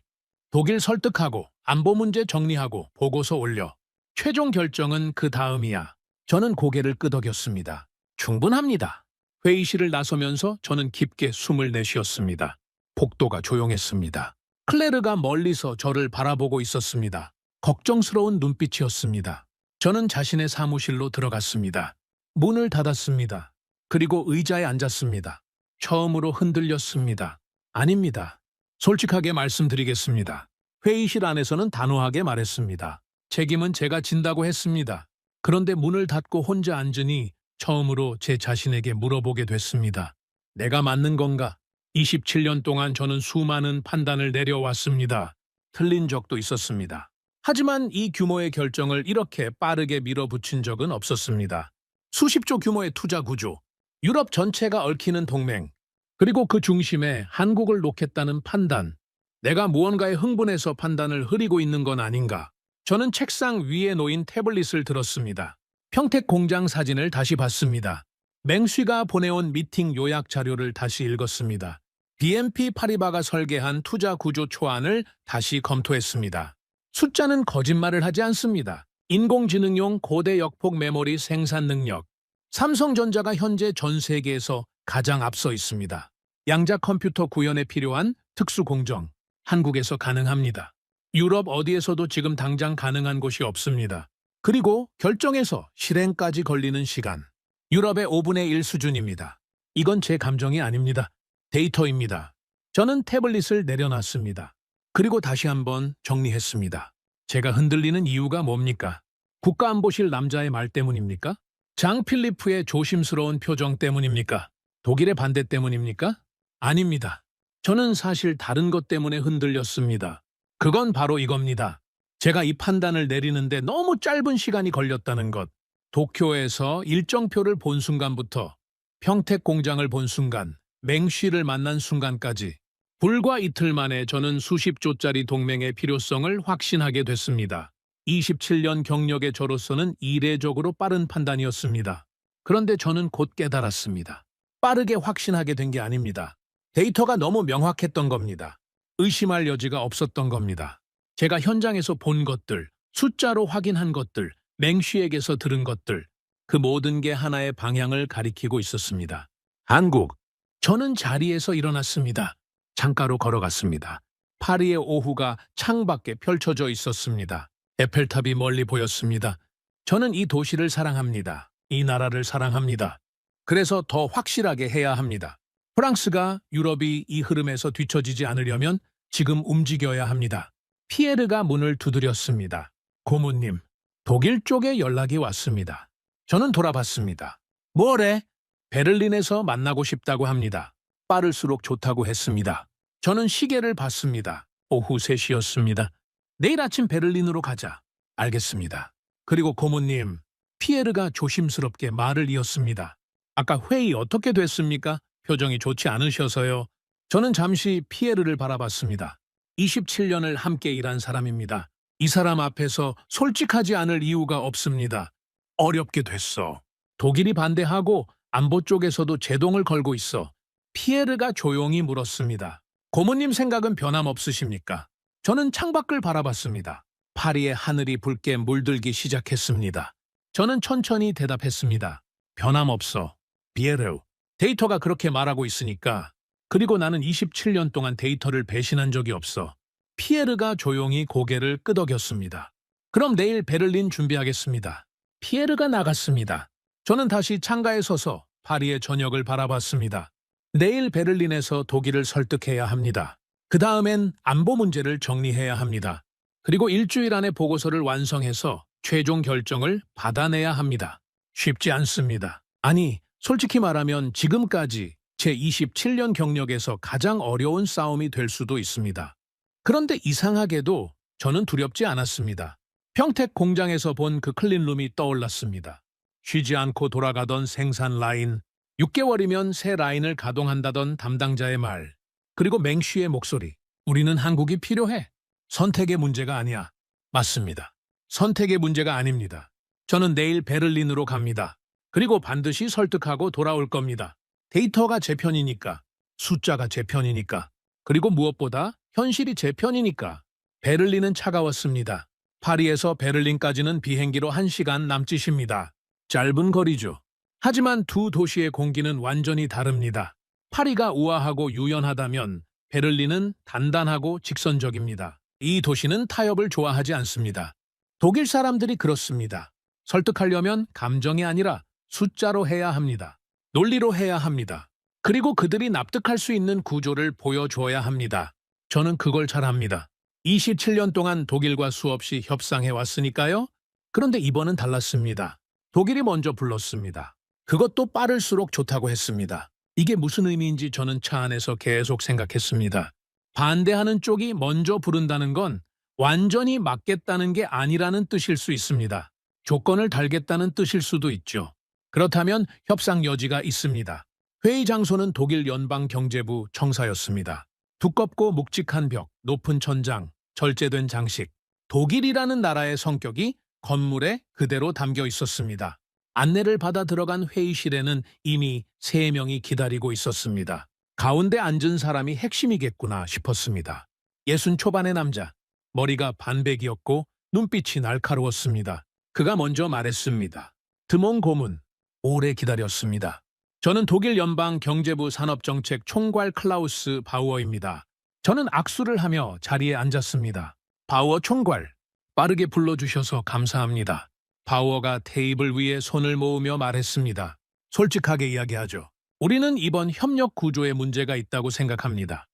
독일 설득하고 안보 문제 정리하고 보고서 올려. 최종 결정은 그 다음이야. 저는 고개를 끄덕였습니다. 충분합니다. 회의실을 나서면서 저는 깊게 숨을 내쉬었습니다. 복도가 조용했습니다. 클레르가 멀리서 저를 바라보고 있었습니다. 걱정스러운 눈빛이었습니다. 저는 자신의 사무실로 들어갔습니다. 문을 닫았습니다. 그리고 의자에 앉았습니다. 처음으로 흔들렸습니다. 아닙니다. 솔직하게 말씀드리겠습니다. 회의실 안에서는 단호하게 말했습니다. 책임은 제가 진다고 했습니다. 그런데 문을 닫고 혼자 앉으니 처음으로 제 자신에게 물어보게 됐습니다. 내가 맞는 건가? 27년 동안 저는 수많은 판단을 내려왔습니다. 틀린 적도 있었습니다. 하지만 이 규모의 결정을 이렇게 빠르게 밀어붙인 적은 없었습니다. 수십조 규모의 투자 구조, 유럽 전체가 얽히는 동맹, 그리고 그 중심에 한국을 놓겠다는 판단. 내가 무언가에 흥분해서 판단을 흐리고 있는 건 아닌가. 저는 책상 위에 놓인 태블릿을 들었습니다. 평택 공장 사진을 다시 봤습니다. 맹쉬가 보내온 미팅 요약 자료를 다시 읽었습니다. BNP 파리바가 설계한 투자 구조 초안을 다시 검토했습니다. 숫자는 거짓말을 하지 않습니다. 인공지능용 고대 역폭 메모리 생산 능력. 삼성전자가 현재 전 세계에서 가장 앞서 있습니다. 양자 컴퓨터 구현에 필요한 특수 공정. 한국에서 가능합니다. 유럽 어디에서도 지금 당장 가능한 곳이 없습니다. 그리고 결정에서 실행까지 걸리는 시간. 유럽의 5분의 1 수준입니다. 이건 제 감정이 아닙니다. 데이터입니다. 저는 태블릿을 내려놨습니다. 그리고 다시 한번 정리했습니다. 제가 흔들리는 이유가 뭡니까? 국가안보실 남자의 말 때문입니까? 장 필리프의 조심스러운 표정 때문입니까? 독일의 반대 때문입니까? 아닙니다. 저는 사실 다른 것 때문에 흔들렸습니다. 그건 바로 이겁니다. 제가 이 판단을 내리는데 너무 짧은 시간이 걸렸다는 것. 도쿄에서 일정표를 본 순간부터 평택 공장을 본 순간, 맹쉬를 만난 순간까지 불과 이틀 만에 저는 수십 조짜리 동맹의 필요성을 확신하게 됐습니다. 27년 경력의 저로서는 이례적으로 빠른 판단이었습니다. 그런데 저는 곧 깨달았습니다. 빠르게 확신하게 된 게 아닙니다. 데이터가 너무 명확했던 겁니다. 의심할 여지가 없었던 겁니다. 제가 현장에서 본 것들, 숫자로 확인한 것들, 맹쉬에게서 들은 것들, 그 모든 게 하나의 방향을 가리키고 있었습니다. 한국. 저는 자리에서 일어났습니다. 창가로 걸어갔습니다. 파리의 오후가 창밖에 펼쳐져 있었습니다. 에펠탑이 멀리 보였습니다. 저는 이 도시를 사랑합니다. 이 나라를 사랑합니다. 그래서 더 확실하게 해야 합니다. 프랑스가 유럽이 이 흐름에서 뒤처지지 않으려면 지금 움직여야 합니다. 피에르가 문을 두드렸습니다. 고모님, 독일 쪽에 연락이 왔습니다. 저는 돌아봤습니다. 뭐래? 베를린에서 만나고 싶다고 합니다. 빠를수록 좋다고 했습니다. 저는 시계를 봤습니다. 오후 3시였습니다. 내일 아침 베를린으로 가자. 알겠습니다. 그리고 고모님, 피에르가 조심스럽게 말을 이었습니다. 아까 회의 어떻게 됐습니까? 표정이 좋지 않으셔서요. 저는 잠시 피에르를 바라봤습니다. 27년을 함께 일한 사람입니다. 이 사람 앞에서 솔직하지 않을 이유가 없습니다. 어렵게 됐어. 독일이 반대하고 안보 쪽에서도 제동을 걸고 있어. 피에르가 조용히 물었습니다. 고모님 생각은 변함없으십니까? 저는 창밖을 바라봤습니다. 파리의 하늘이 붉게 물들기 시작했습니다. 저는 천천히 대답했습니다. 변함없어. 비에르. 데이터가 그렇게 말하고 있으니까. 그리고 나는 27년 동안 데이터를 배신한 적이 없어. 피에르가 조용히 고개를 끄덕였습니다. 그럼 내일 베를린 준비하겠습니다. 피에르가 나갔습니다. 저는 다시 창가에 서서 파리의 저녁을 바라봤습니다. 내일 베를린에서 독일을 설득해야 합니다. 그 다음엔 안보 문제를 정리해야 합니다. 그리고 일주일 안에 보고서를 완성해서 최종 결정을 받아내야 합니다. 쉽지 않습니다. 아니, 솔직히 말하면 지금까지 제 27년 경력에서 가장 어려운 싸움이 될 수도 있습니다. 그런데 이상하게도 저는 두렵지 않았습니다. 평택 공장에서 본 그 클린룸이 떠올랐습니다. 쉬지 않고 돌아가던 생산 라인, 6개월이면 새 라인을 가동한다던 담당자의 말, 그리고 맹쉬의 목소리. 우리는 한국이 필요해. 선택의 문제가 아니야. 맞습니다. 선택의 문제가 아닙니다. 저는 내일 베를린으로 갑니다. 그리고 반드시 설득하고 돌아올 겁니다. 데이터가 제 편이니까, 숫자가 제 편이니까, 그리고 무엇보다 현실이 제 편이니까. 베를린은 차가웠습니다. 파리에서 베를린까지는 비행기로 1시간 남짓입니다. 짧은 거리죠. 하지만 두 도시의 공기는 완전히 다릅니다. 파리가 우아하고 유연하다면 베를린은 단단하고 직선적입니다. 이 도시는 타협을 좋아하지 않습니다. 독일 사람들이 그렇습니다. 설득하려면 감정이 아니라 숫자로 해야 합니다. 논리로 해야 합니다. 그리고 그들이 납득할 수 있는 구조를 보여줘야 합니다. 저는 그걸 잘합니다. 27년 동안 독일과 수없이 협상해 왔으니까요. 그런데 이번은 달랐습니다. 독일이 먼저 불렀습니다. 그것도 빠를수록 좋다고 했습니다. 이게 무슨 의미인지 저는 차 안에서 계속 생각했습니다. 반대하는 쪽이 먼저 부른다는 건 완전히 맞겠다는 게 아니라는 뜻일 수 있습니다. 조건을 달겠다는 뜻일 수도 있죠. 그렇다면 협상 여지가 있습니다. 회의 장소는 독일 연방경제부 청사였습니다. 두껍고 묵직한 벽, 높은 천장, 절제된 장식. 독일이라는 나라의 성격이 건물에 그대로 담겨 있었습니다. 안내를 받아 들어간 회의실에는 이미 3명이 기다리고 있었습니다. 가운데 앉은 사람이 핵심이겠구나 싶었습니다. 60 초반의 남자, 머리가 반백이었고 눈빛이 날카로웠습니다. 그가 먼저 말했습니다. 드몽 고문, 오래 기다렸습니다. 저는 독일 연방 경제부 산업정책 총괄 클라우스 바우어입니다. 저는 악수를 하며 자리에 앉았습니다. 바우어 총괄, 빠르게 불러주셔서 감사합니다. 바우어가 테이블 위에 손을 모으며 말했습니다. 솔직하게 이야기하죠. 우리는 이번 협력 구조에 문제가 있다고 생각합니다.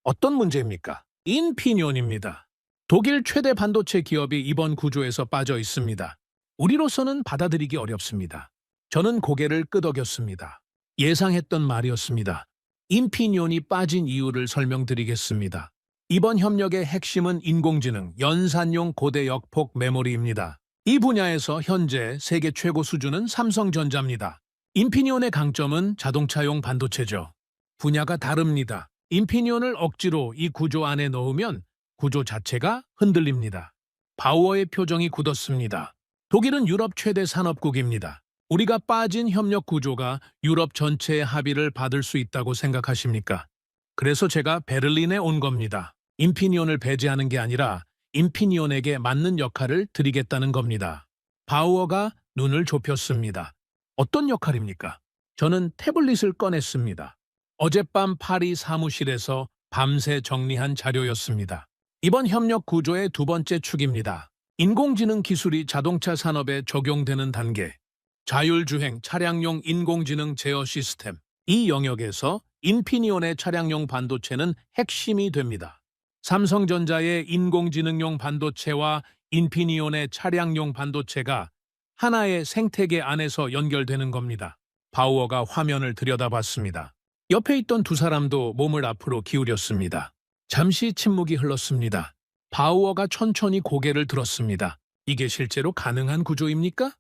어떤 문제입니까? 인피니온입니다. 독일 최대 반도체 기업이 이번 구조에서 빠져 있습니다. 우리로서는 받아들이기 어렵습니다. 저는 고개를 끄덕였습니다. 예상했던 말이었습니다. 인피니온이 빠진 이유를 설명드리겠습니다. 이번 협력의 핵심은 인공지능, 연산용 고대 역폭 메모리입니다. 이 분야에서 현재 세계 최고 수준은 삼성전자입니다. 인피니온의 강점은 자동차용 반도체죠. 분야가 다릅니다. 인피니온을 억지로 이 구조 안에 넣으면 구조 자체가 흔들립니다. 바우어의 표정이 굳었습니다. 독일은 유럽 최대 산업국입니다. 우리가 빠진 협력 구조가 유럽 전체의 합의를 받을 수 있다고 생각하십니까? 그래서 제가 베를린에 온 겁니다. 인피니온을 배제하는 게 아니라 인피니온에게 맞는 역할을 드리겠다는 겁니다. 바우어가 눈을 좁혔습니다. 어떤 역할입니까? 저는 태블릿을 꺼냈습니다. 어젯밤 파리 사무실에서 밤새 정리한 자료였습니다. 이번 협력 구조의 2번째 축입니다. 인공지능 기술이 자동차 산업에 적용되는 단계, 자율주행 차량용 인공지능 제어 시스템, 이 영역에서 인피니온의 차량용 반도체는 핵심이 됩니다. 삼성전자의 인공지능용 반도체와 인피니온의 차량용 반도체가 하나의 생태계 안에서 연결되는 겁니다. 바우어가 화면을 들여다봤습니다. 옆에 있던 2 사람도 몸을 앞으로 기울였습니다. 잠시 침묵이 흘렀습니다. 바우어가 천천히 고개를 들었습니다. 이게 실제로 가능한 구조입니까?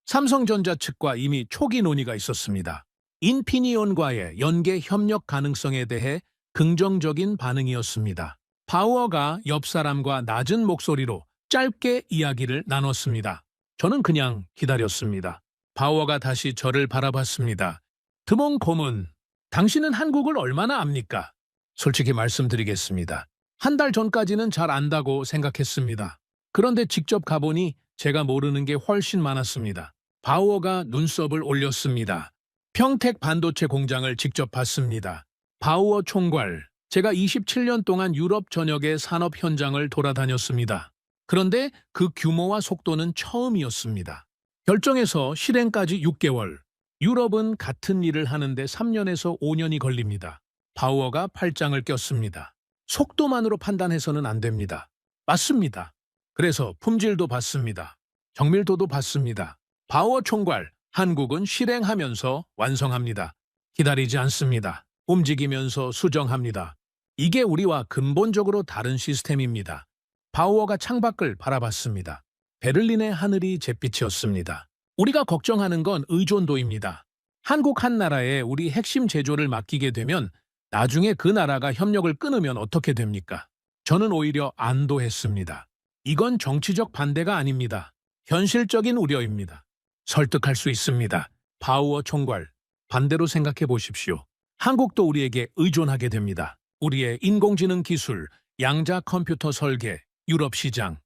삼성전자 측과 이미 초기 논의가 있었습니다. 인피니온과의 연계 협력 가능성에 대해 긍정적인 반응이었습니다. 바우어가 옆 사람과 낮은 목소리로 짧게 이야기를 나눴습니다. 저는 그냥 기다렸습니다. 바우어가 다시 저를 바라봤습니다. 드몽 고문, 당신은 한국을 얼마나 압니까? 솔직히 말씀드리겠습니다. 1달 전까지는 잘 안다고 생각했습니다. 그런데 직접 가보니 제가 모르는 게 훨씬 많았습니다. 바우어가 눈썹을 올렸습니다. 평택 반도체 공장을 직접 봤습니다. 바우어 총괄, 제가 27년 동안 유럽 전역의 산업 현장을 돌아다녔습니다. 그런데 그 규모와 속도는 처음이었습니다. 결정에서 실행까지 6개월, 유럽은 같은 일을 하는데 3년에서 5년이 걸립니다. 바우어가 팔짱을 꼈습니다. 속도만으로 판단해서는 안 됩니다. 맞습니다. 그래서 품질도 봤습니다. 정밀도도 봤습니다. 바우어 총괄, 한국은 실행하면서 완성합니다. 기다리지 않습니다. 움직이면서 수정합니다. 이게 우리와 근본적으로 다른 시스템입니다. 바우어가 창밖을 바라봤습니다. 베를린의 하늘이 잿빛이었습니다. 우리가 걱정하는 건 의존도입니다. 한국 한 나라에 우리 핵심 제조를 맡기게 되면 나중에 그 나라가 협력을 끊으면 어떻게 됩니까? 저는 오히려 안도했습니다. 이건 정치적 반대가 아닙니다. 현실적인 우려입니다. 설득할 수 있습니다. 바우어 총괄, 반대로 생각해 보십시오. 한국도 우리에게 의존하게 됩니다. 우리의 인공지능 기술, 양자 컴퓨터 설계, 유럽 시장.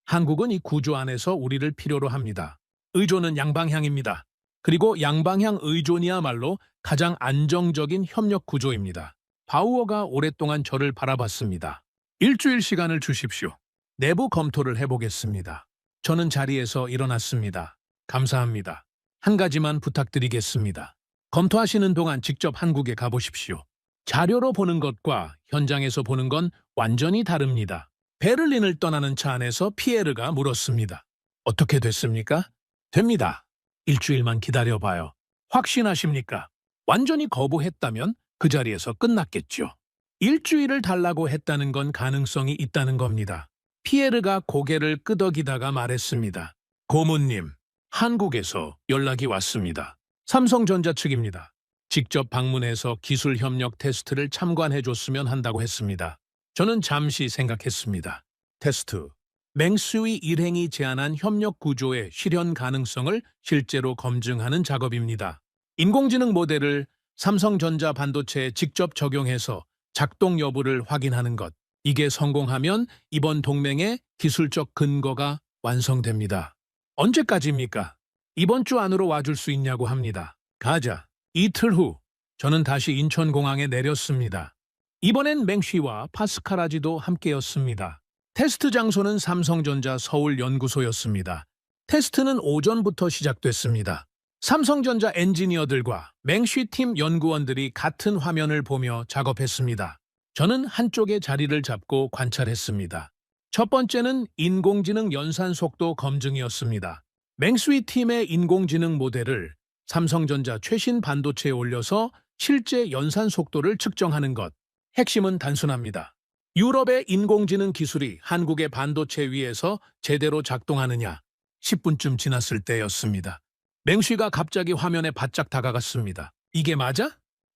한국은 이 구조 안에서 우리를 필요로 합니다. 의존은 양방향입니다. 그리고 양방향 의존이야말로 가장 안정적인 협력 구조입니다. 바우어가 오랫동안 저를 바라봤습니다. 일주일 시간을 주십시오. 내부 검토를 해보겠습니다. 저는 자리에서 일어났습니다. 감사합니다. 한 가지만 부탁드리겠습니다. 검토하시는 동안 직접 한국에 가보십시오. 자료로 보는 것과 현장에서 보는 건 완전히 다릅니다. 베를린을 떠나는 차 안에서 피에르가 물었습니다. 어떻게 됐습니까? 됩니다. 일주일만 기다려봐요. 확신하십니까? 완전히 거부했다면 그 자리에서 끝났겠죠. 일주일을 달라고 했다는 건 가능성이 있다는 겁니다. 피에르가 고개를 끄덕이다가 말했습니다. 고문님, 한국에서 연락이 왔습니다. 삼성전자 측입니다. 직접 방문해서 기술 협력 테스트를 참관해줬으면 한다고 했습니다. 저는 잠시 생각했습니다. 테스트, 맹수위 일행이 제안한 협력 구조의 실현 가능성을 실제로 검증하는 작업입니다. 인공지능 모델을 삼성전자 반도체에 직접 적용해서 작동 여부를 확인하는 것. 이게 성공하면 이번 동맹의 기술적 근거가 완성됩니다. 언제까지입니까? 이번 주 안으로 와줄 수 있냐고 합니다. 가자. 이틀 후 저는 다시 인천공항에 내렸습니다. 이번엔 맹쉬와 파스카라지도 함께였습니다. 테스트 장소는 삼성전자 서울연구소였습니다. 테스트는 오전부터 시작됐습니다. 삼성전자 엔지니어들과 맹쉬팀 연구원들이 같은 화면을 보며 작업했습니다. 저는 한쪽에 자리를 잡고 관찰했습니다. 첫 번째는 인공지능 연산 속도 검증이었습니다. 맹쉬 팀의 인공지능 모델을 삼성전자 최신 반도체에 올려서 실제 연산 속도를 측정하는 것. 핵심은 단순합니다. 유럽의 인공지능 기술이 한국의 반도체 위에서 제대로 작동하느냐. 10분쯤 지났을 때였습니다. 맹쉬가 갑자기 화면에 바짝 다가갔습니다. 이게 맞아?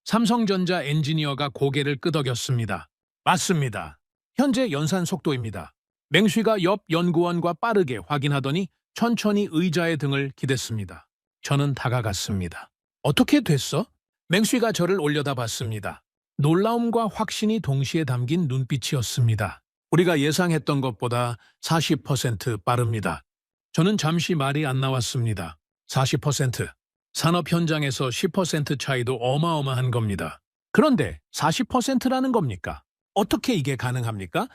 삼성전자 엔지니어가 고개를 끄덕였습니다. 맞습니다. 현재 연산 속도입니다. 맹쉬가 옆 연구원과 빠르게 확인하더니 천천히 의자의 등을 기댔습니다. 저는 다가갔습니다. 어떻게 됐어? 맹쉬가 저를 올려다봤습니다. 놀라움과 확신이 동시에 담긴 눈빛이었습니다. 우리가 예상했던 것보다 40% 빠릅니다. 저는 잠시 말이 안 나왔습니다. 40%. 산업 현장에서 10% 차이도 어마어마한 겁니다. 그런데 40%라는 겁니까? 어떻게 이게 가능합니까?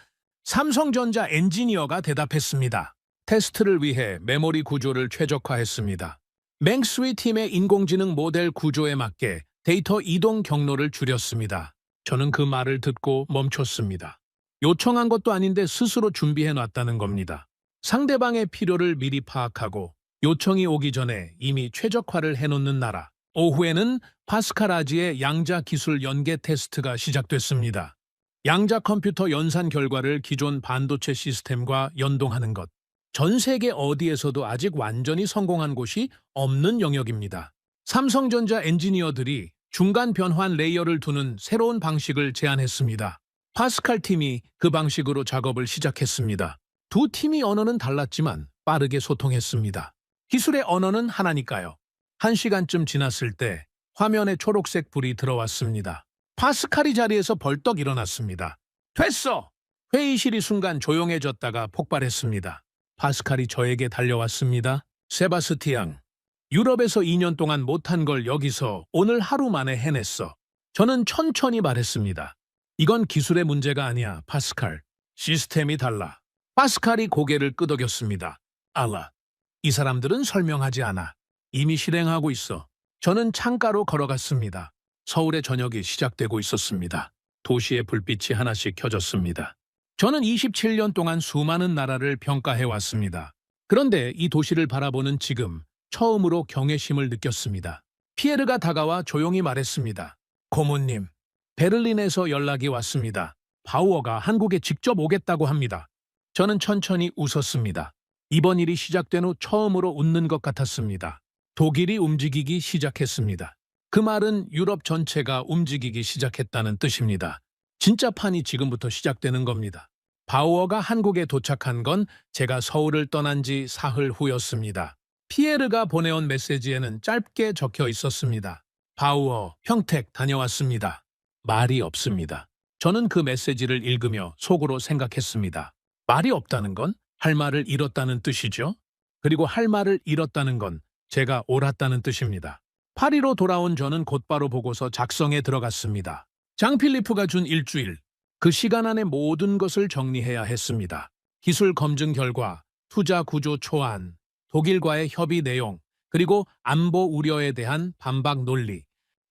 삼성전자 엔지니어가 대답했습니다. 테스트를 위해 메모리 구조를 최적화했습니다. 맹스위 팀의 인공지능 모델 구조에 맞게 데이터 이동 경로를 줄였습니다. 저는 그 말을 듣고 멈췄습니다. 요청한 것도 아닌데 스스로 준비해 놨다는 겁니다. 상대방의 필요를 미리 파악하고 요청이 오기 전에 이미 최적화를 해놓는 나라. 오후에는 파스카라지의 양자 기술 연계 테스트가 시작됐습니다. 양자 컴퓨터 연산 결과를 기존 반도체 시스템과 연동하는 것. 전 세계 어디에서도 아직 완전히 성공한 곳이 없는 영역입니다. 삼성전자 엔지니어들이 중간 변환 레이어를 두는 새로운 방식을 제안했습니다. 파스칼 팀이 그 방식으로 작업을 시작했습니다. 두 팀이 언어는 달랐지만 빠르게 소통했습니다. 기술의 언어는 하나니까요. 1시간쯤 지났을 때 화면에 초록색 불이 들어왔습니다. 파스칼이 자리에서 벌떡 일어났습니다. 됐어! 회의실이 순간 조용해졌다가 폭발했습니다. 파스칼이 저에게 달려왔습니다. 세바스티앙, 유럽에서 2년 동안 못한 걸 여기서 오늘 하루 만에 해냈어. 저는 천천히 말했습니다. 이건 기술의 문제가 아니야, 파스칼. 시스템이 달라. 파스칼이 고개를 끄덕였습니다. 알라. 이 사람들은 설명하지 않아. 이미 실행하고 있어. 저는 창가로 걸어갔습니다. 서울의 저녁이 시작되고 있었습니다. 도시의 불빛이 하나씩 켜졌습니다. 저는 27년 동안 수많은 나라를 평가해왔습니다. 그런데 이 도시를 바라보는 지금 처음으로 경외심을 느꼈습니다. 피에르가 다가와 조용히 말했습니다. 고모님, 베를린에서 연락이 왔습니다. 바우어가 한국에 직접 오겠다고 합니다. 저는 천천히 웃었습니다. 이번 일이 시작된 후 처음으로 웃는 것 같았습니다. 독일이 움직이기 시작했습니다. 그 말은 유럽 전체가 움직이기 시작했다는 뜻입니다. 진짜 판이 지금부터 시작되는 겁니다. 바우어가 한국에 도착한 건 제가 서울을 떠난 지 사흘 후였습니다. 피에르가 보내온 메시지에는 짧게 적혀 있었습니다. 바우어, 평택 다녀왔습니다. 말이 없습니다. 저는 그 메시지를 읽으며 속으로 생각했습니다. 말이 없다는 건 할 말을 잃었다는 뜻이죠. 그리고 할 말을 잃었다는 건 제가 옳았다는 뜻입니다. 파리로 돌아온 저는 곧바로 보고서 작성에 들어갔습니다. 장필리프가 준 일주일. 그 시간 안에 모든 것을 정리해야 했습니다. 기술 검증 결과, 투자 구조 초안, 독일과의 협의 내용, 그리고 안보 우려에 대한 반박 논리.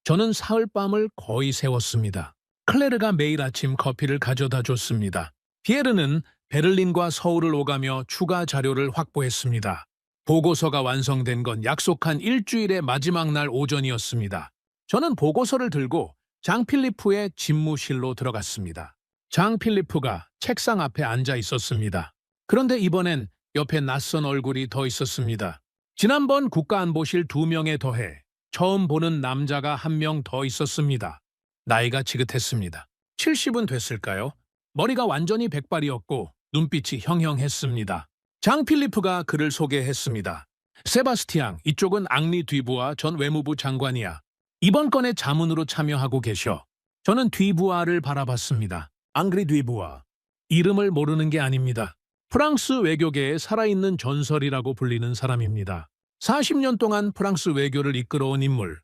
저는 사흘밤을 거의 세웠습니다. 클레르가 매일 아침 커피를 가져다 줬습니다. 피에르는 베를린과 서울을 오가며 추가 자료를 확보했습니다. 보고서가 완성된 건 약속한 일주일의 마지막 날 오전이었습니다. 저는 보고서를 들고 장필리프의 집무실로 들어갔습니다. 장필리프가 책상 앞에 앉아 있었습니다. 그런데 이번엔 옆에 낯선 얼굴이 더 있었습니다. 지난번 국가안보실 2명에 더해 처음 보는 남자가 1명 더 있었습니다. 나이가 지긋했습니다. 70은 됐을까요? 머리가 완전히 백발이었고 눈빛이 형형했습니다. 장 필리프가 그를 소개했습니다. 세바스티앙, 이쪽은 앙리 뒤부아 전 외무부 장관이야. 이번 건에 자문으로 참여하고 계셔. 저는 뒤부아를 바라봤습니다. 앙리 뒤부아. 이름을 모르는 게 아닙니다. 프랑스 외교계의 살아있는 전설이라고 불리는 사람입니다. 40년 동안 프랑스 외교를 이끌어온 인물.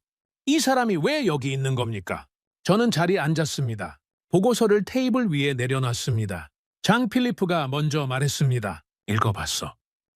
이 사람이 왜 여기 있는 겁니까? 저는 자리에 앉았습니다. 보고서를 테이블 위에 내려놨습니다. 장 필리프가 먼저 말했습니다. 읽어봤어.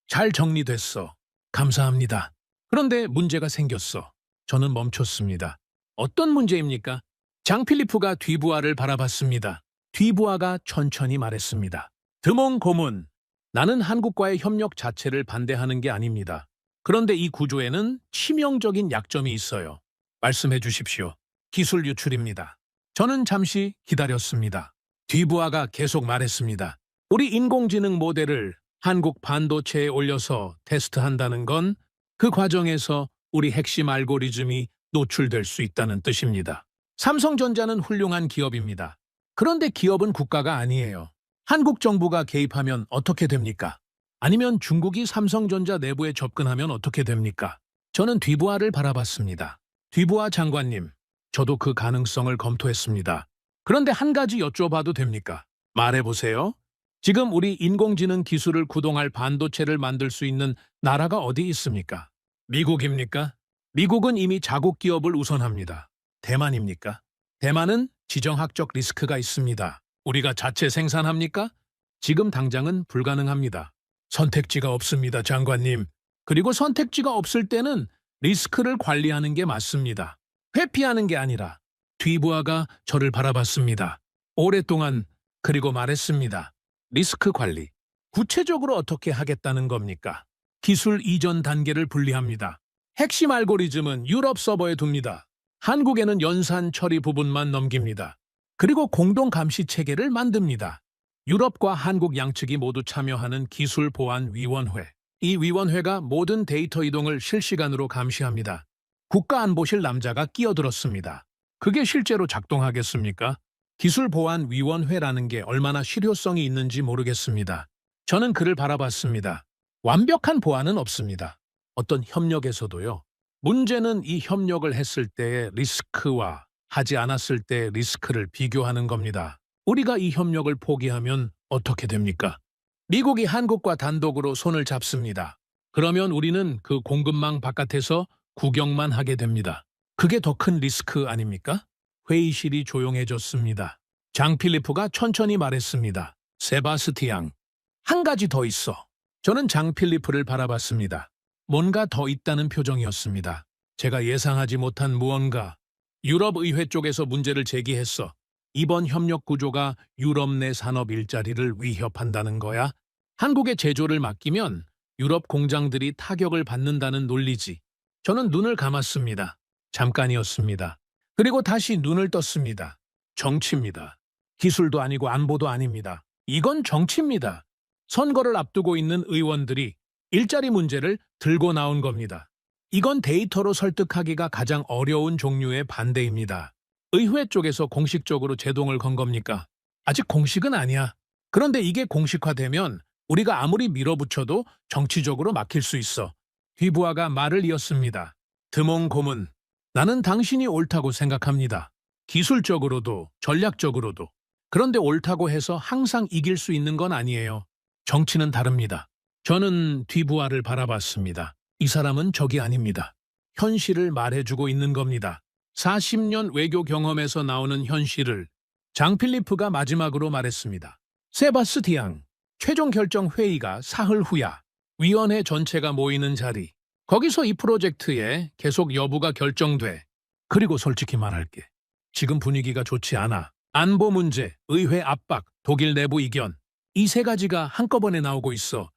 잘 정리됐어. 감사합니다. 그런데 문제가 생겼어. 저는 멈췄습니다. 어떤 문제입니까? 장 필리프가 뒤부아를 바라봤습니다. 뒤부아가 천천히 말했습니다. 드몽 고문. 나는 한국과의 협력 자체를 반대하는 게 아닙니다. 그런데 이 구조에는 치명적인 약점이 있어요. 말씀해 주십시오. 기술 유출입니다. 저는 잠시 기다렸습니다. 뒤부아가 계속 말했습니다. 우리 인공지능 모델을 한국 반도체에 올려서 테스트한다는 건 그 과정에서 우리 핵심 알고리즘이 노출될 수 있다는 뜻입니다. 삼성전자는 훌륭한 기업입니다. 그런데 기업은 국가가 아니에요. 한국 정부가 개입하면 어떻게 됩니까? 아니면 중국이 삼성전자 내부에 접근하면 어떻게 됩니까? 저는 뒤부아를 바라봤습니다. 뒤부아 장관님, 저도 그 가능성을 검토했습니다. 그런데 한 가지 여쭤봐도 됩니까? 말해보세요. 지금 우리 인공지능 기술을 구동할 반도체를 만들 수 있는 나라가 어디 있습니까? 미국입니까? 미국은 이미 자국 기업을 우선합니다. 대만입니까? 대만은 지정학적 리스크가 있습니다. 우리가 자체 생산합니까? 지금 당장은 불가능합니다. 선택지가 없습니다, 장관님. 그리고 선택지가 없을 때는 리스크를 관리하는 게 맞습니다. 회피하는 게 아니라. 뒤부아가 저를 바라봤습니다. 오랫동안 그리고 말했습니다. 리스크 관리. 구체적으로 어떻게 하겠다는 겁니까? 기술 이전 단계를 분리합니다. 핵심 알고리즘은 유럽 서버에 둡니다. 한국에는 연산 처리 부분만 넘깁니다. 그리고 공동 감시 체계를 만듭니다. 유럽과 한국 양측이 모두 참여하는 기술보안위원회. 이 위원회가 모든 데이터 이동을 실시간으로 감시합니다. 국가안보실 남자가 끼어들었습니다. 그게 실제로 작동하겠습니까? 기술보안위원회라는 게 얼마나 실효성이 있는지 모르겠습니다. 저는 그를 바라봤습니다. 완벽한 보안은 없습니다. 어떤 협력에서도요. 문제는 이 협력을 했을 때의 리스크와 하지 않았을 때의 리스크를 비교하는 겁니다. 우리가 이 협력을 포기하면 어떻게 됩니까? 미국이 한국과 단독으로 손을 잡습니다. 그러면 우리는 그 공급망 바깥에서 구경만 하게 됩니다. 그게 더 큰 리스크 아닙니까? 회의실이 조용해졌습니다. 장 필리프가 천천히 말했습니다. 세바스티앙, 한 가지 더 있어. 저는 장 필리프를 바라봤습니다. 뭔가 더 있다는 표정이었습니다. 제가 예상하지 못한 무언가. 유럽의회 쪽에서 문제를 제기했어. 이번 협력 구조가 유럽 내 산업 일자리를 위협한다는 거야? 한국에 제조를 맡기면 유럽 공장들이 타격을 받는다는 논리지. 저는 눈을 감았습니다. 잠깐이었습니다. 그리고 다시 눈을 떴습니다. 정치입니다. 기술도 아니고 안보도 아닙니다. 이건 정치입니다. 선거를 앞두고 있는 의원들이 일자리 문제를 들고 나온 겁니다. 이건 데이터로 설득하기가 가장 어려운 종류의 반대입니다. 의회 쪽에서 공식적으로 제동을 건 겁니까? 아직 공식은 아니야. 그런데 이게 공식화되면 우리가 아무리 밀어붙여도 정치적으로 막힐 수 있어. 뒤부아가 말을 이었습니다. 드몽 고문. 나는 당신이 옳다고 생각합니다. 기술적으로도 전략적으로도. 그런데 옳다고 해서 항상 이길 수 있는 건 아니에요. 정치는 다릅니다. 저는 뒤부아를 바라봤습니다. 이 사람은 적이 아닙니다. 현실을 말해주고 있는 겁니다. 40년 외교 경험에서 나오는 현실을 장 필리프가 마지막으로 말했습니다. 세바스티앙, 최종 결정 회의가 사흘 후야. 위원회 전체가 모이는 자리. 거기서 이 프로젝트의 계속 여부가 결정돼. 그리고 솔직히 말할게. 지금 분위기가 좋지 않아. 안보 문제, 의회 압박, 독일 내부 이견. 이 세 가지가 한꺼번에 나오고 있어.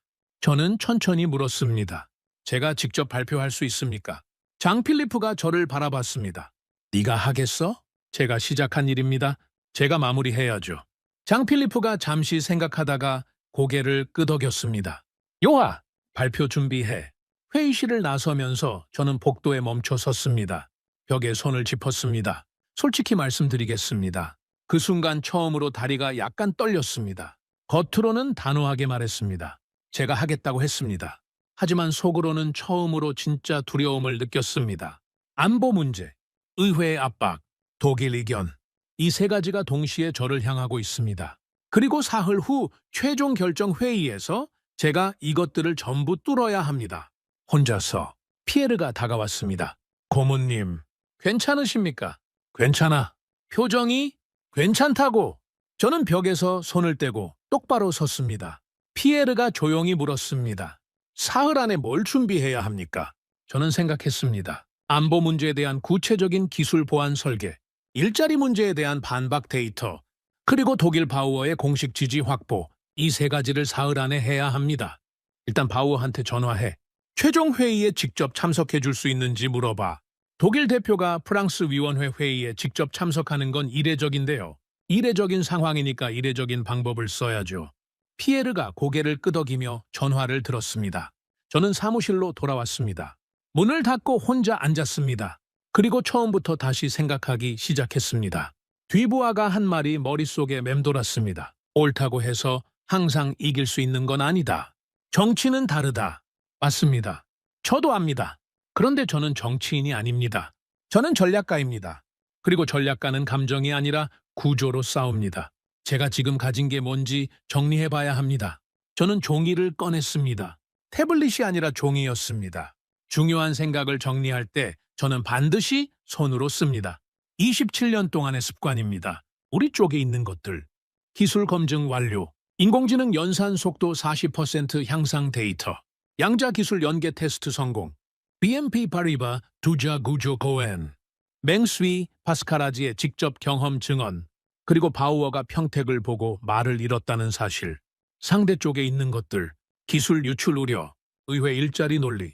저는 천천히 물었습니다. 제가 직접 발표할 수 있습니까? 장 필리프가 저를 바라봤습니다. 네가 하겠어? 제가 시작한 일입니다. 제가 마무리해야죠. 장 필리프가 잠시 생각하다가 고개를 끄덕였습니다. 요하! 발표 준비해. 회의실을 나서면서 저는 복도에 멈춰 섰습니다. 벽에 손을 짚었습니다. 솔직히 말씀드리겠습니다. 그 순간 처음으로 다리가 약간 떨렸습니다. 겉으로는 단호하게 말했습니다. 제가 하겠다고 했습니다. 하지만 속으로는 처음으로 진짜 두려움을 느꼈습니다. 안보 문제, 의회의 압박, 독일 이견. 이 세 가지가 동시에 저를 향하고 있습니다. 그리고 사흘 후 최종 결정 회의에서 제가 이것들을 전부 뚫어야 합니다. 혼자서 피에르가 다가왔습니다. 고모님, 괜찮으십니까? 괜찮아. 표정이 괜찮다고. 저는 벽에서 손을 떼고 똑바로 섰습니다. 피에르가 조용히 물었습니다. 사흘 안에 뭘 준비해야 합니까? 저는 생각했습니다. 안보 문제에 대한 구체적인 기술 보안 설계, 일자리 문제에 대한 반박 데이터, 그리고 독일 바우어의 공식 지지 확보, 이 세 가지를 사흘 안에 해야 합니다. 일단 바우어한테 전화해 최종 회의에 직접 참석해 줄 수 있는지 물어봐. 독일 대표가 프랑스 위원회 회의에 직접 참석하는 건 이례적인데요. 이례적인 상황이니까 이례적인 방법을 써야죠. 피에르가 고개를 끄덕이며 전화를 들었습니다. 저는 사무실로 돌아왔습니다. 문을 닫고 혼자 앉았습니다. 그리고 처음부터 다시 생각하기 시작했습니다. 뒤부하가 한 말이 머릿속에 맴돌았습니다. 옳다고 해서 항상 이길 수 있는 건 아니다. 정치는 다르다. 맞습니다. 저도 압니다. 그런데 저는 정치인이 아닙니다. 저는 전략가입니다. 그리고 전략가는 감정이 아니라 구조로 싸웁니다. 제가 지금 가진 게 뭔지 정리해봐야 합니다. 저는 종이를 꺼냈습니다. 태블릿이 아니라 종이였습니다. 중요한 생각을 정리할 때 저는 반드시 손으로 씁니다. 27년 동안의 습관입니다. 우리 쪽에 있는 것들. 기술 검증 완료. 인공지능 연산 속도 40% 향상 데이터. 양자 기술 연계 테스트 성공. BNP 파리바 두자 구조 고엔. 맹스위 파스카라지의 직접 경험 증언. 그리고 바우어가 평택을 보고 말을 잃었다는 사실. 상대 쪽에 있는 것들. 기술 유출 우려. 의회 일자리 논리.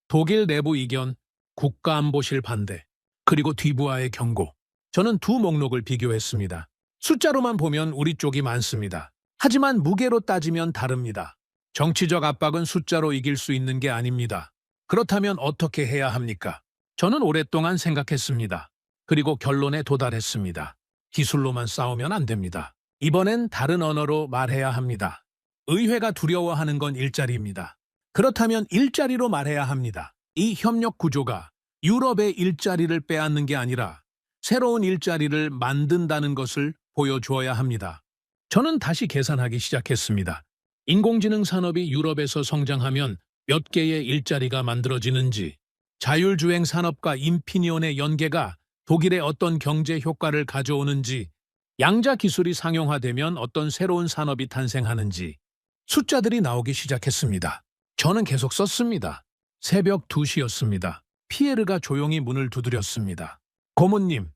독일 내부 이견. 국가안보실 반대. 그리고 뒤부하의 경고. 저는 두 목록을 비교했습니다. 숫자로만 보면 우리 쪽이 많습니다. 하지만 무게로 따지면 다릅니다. 정치적 압박은 숫자로 이길 수 있는 게 아닙니다. 그렇다면 어떻게 해야 합니까? 저는 오랫동안 생각했습니다. 그리고 결론에 도달했습니다. 기술로만 싸우면 안 됩니다. 이번엔 다른 언어로 말해야 합니다. 의회가 두려워하는 건 일자리입니다. 그렇다면 일자리로 말해야 합니다. 이 협력 구조가 유럽의 일자리를 빼앗는 게 아니라 새로운 일자리를 만든다는 것을 보여주어야 합니다. 저는 다시 계산하기 시작했습니다. 인공지능 산업이 유럽에서 성장하면 몇 개의 일자리가 만들어지는지, 자율주행 산업과 인피니온의 연계가 독일에 어떤 경제 효과를 가져오는지, 양자 기술이 상용화되면 어떤 새로운 산업이 탄생하는지 숫자들이 나오기 시작했습니다. 저는 계속 썼습니다. 새벽 2시였습니다. 피에르가 조용히 문을 두드렸습니다. 고모님,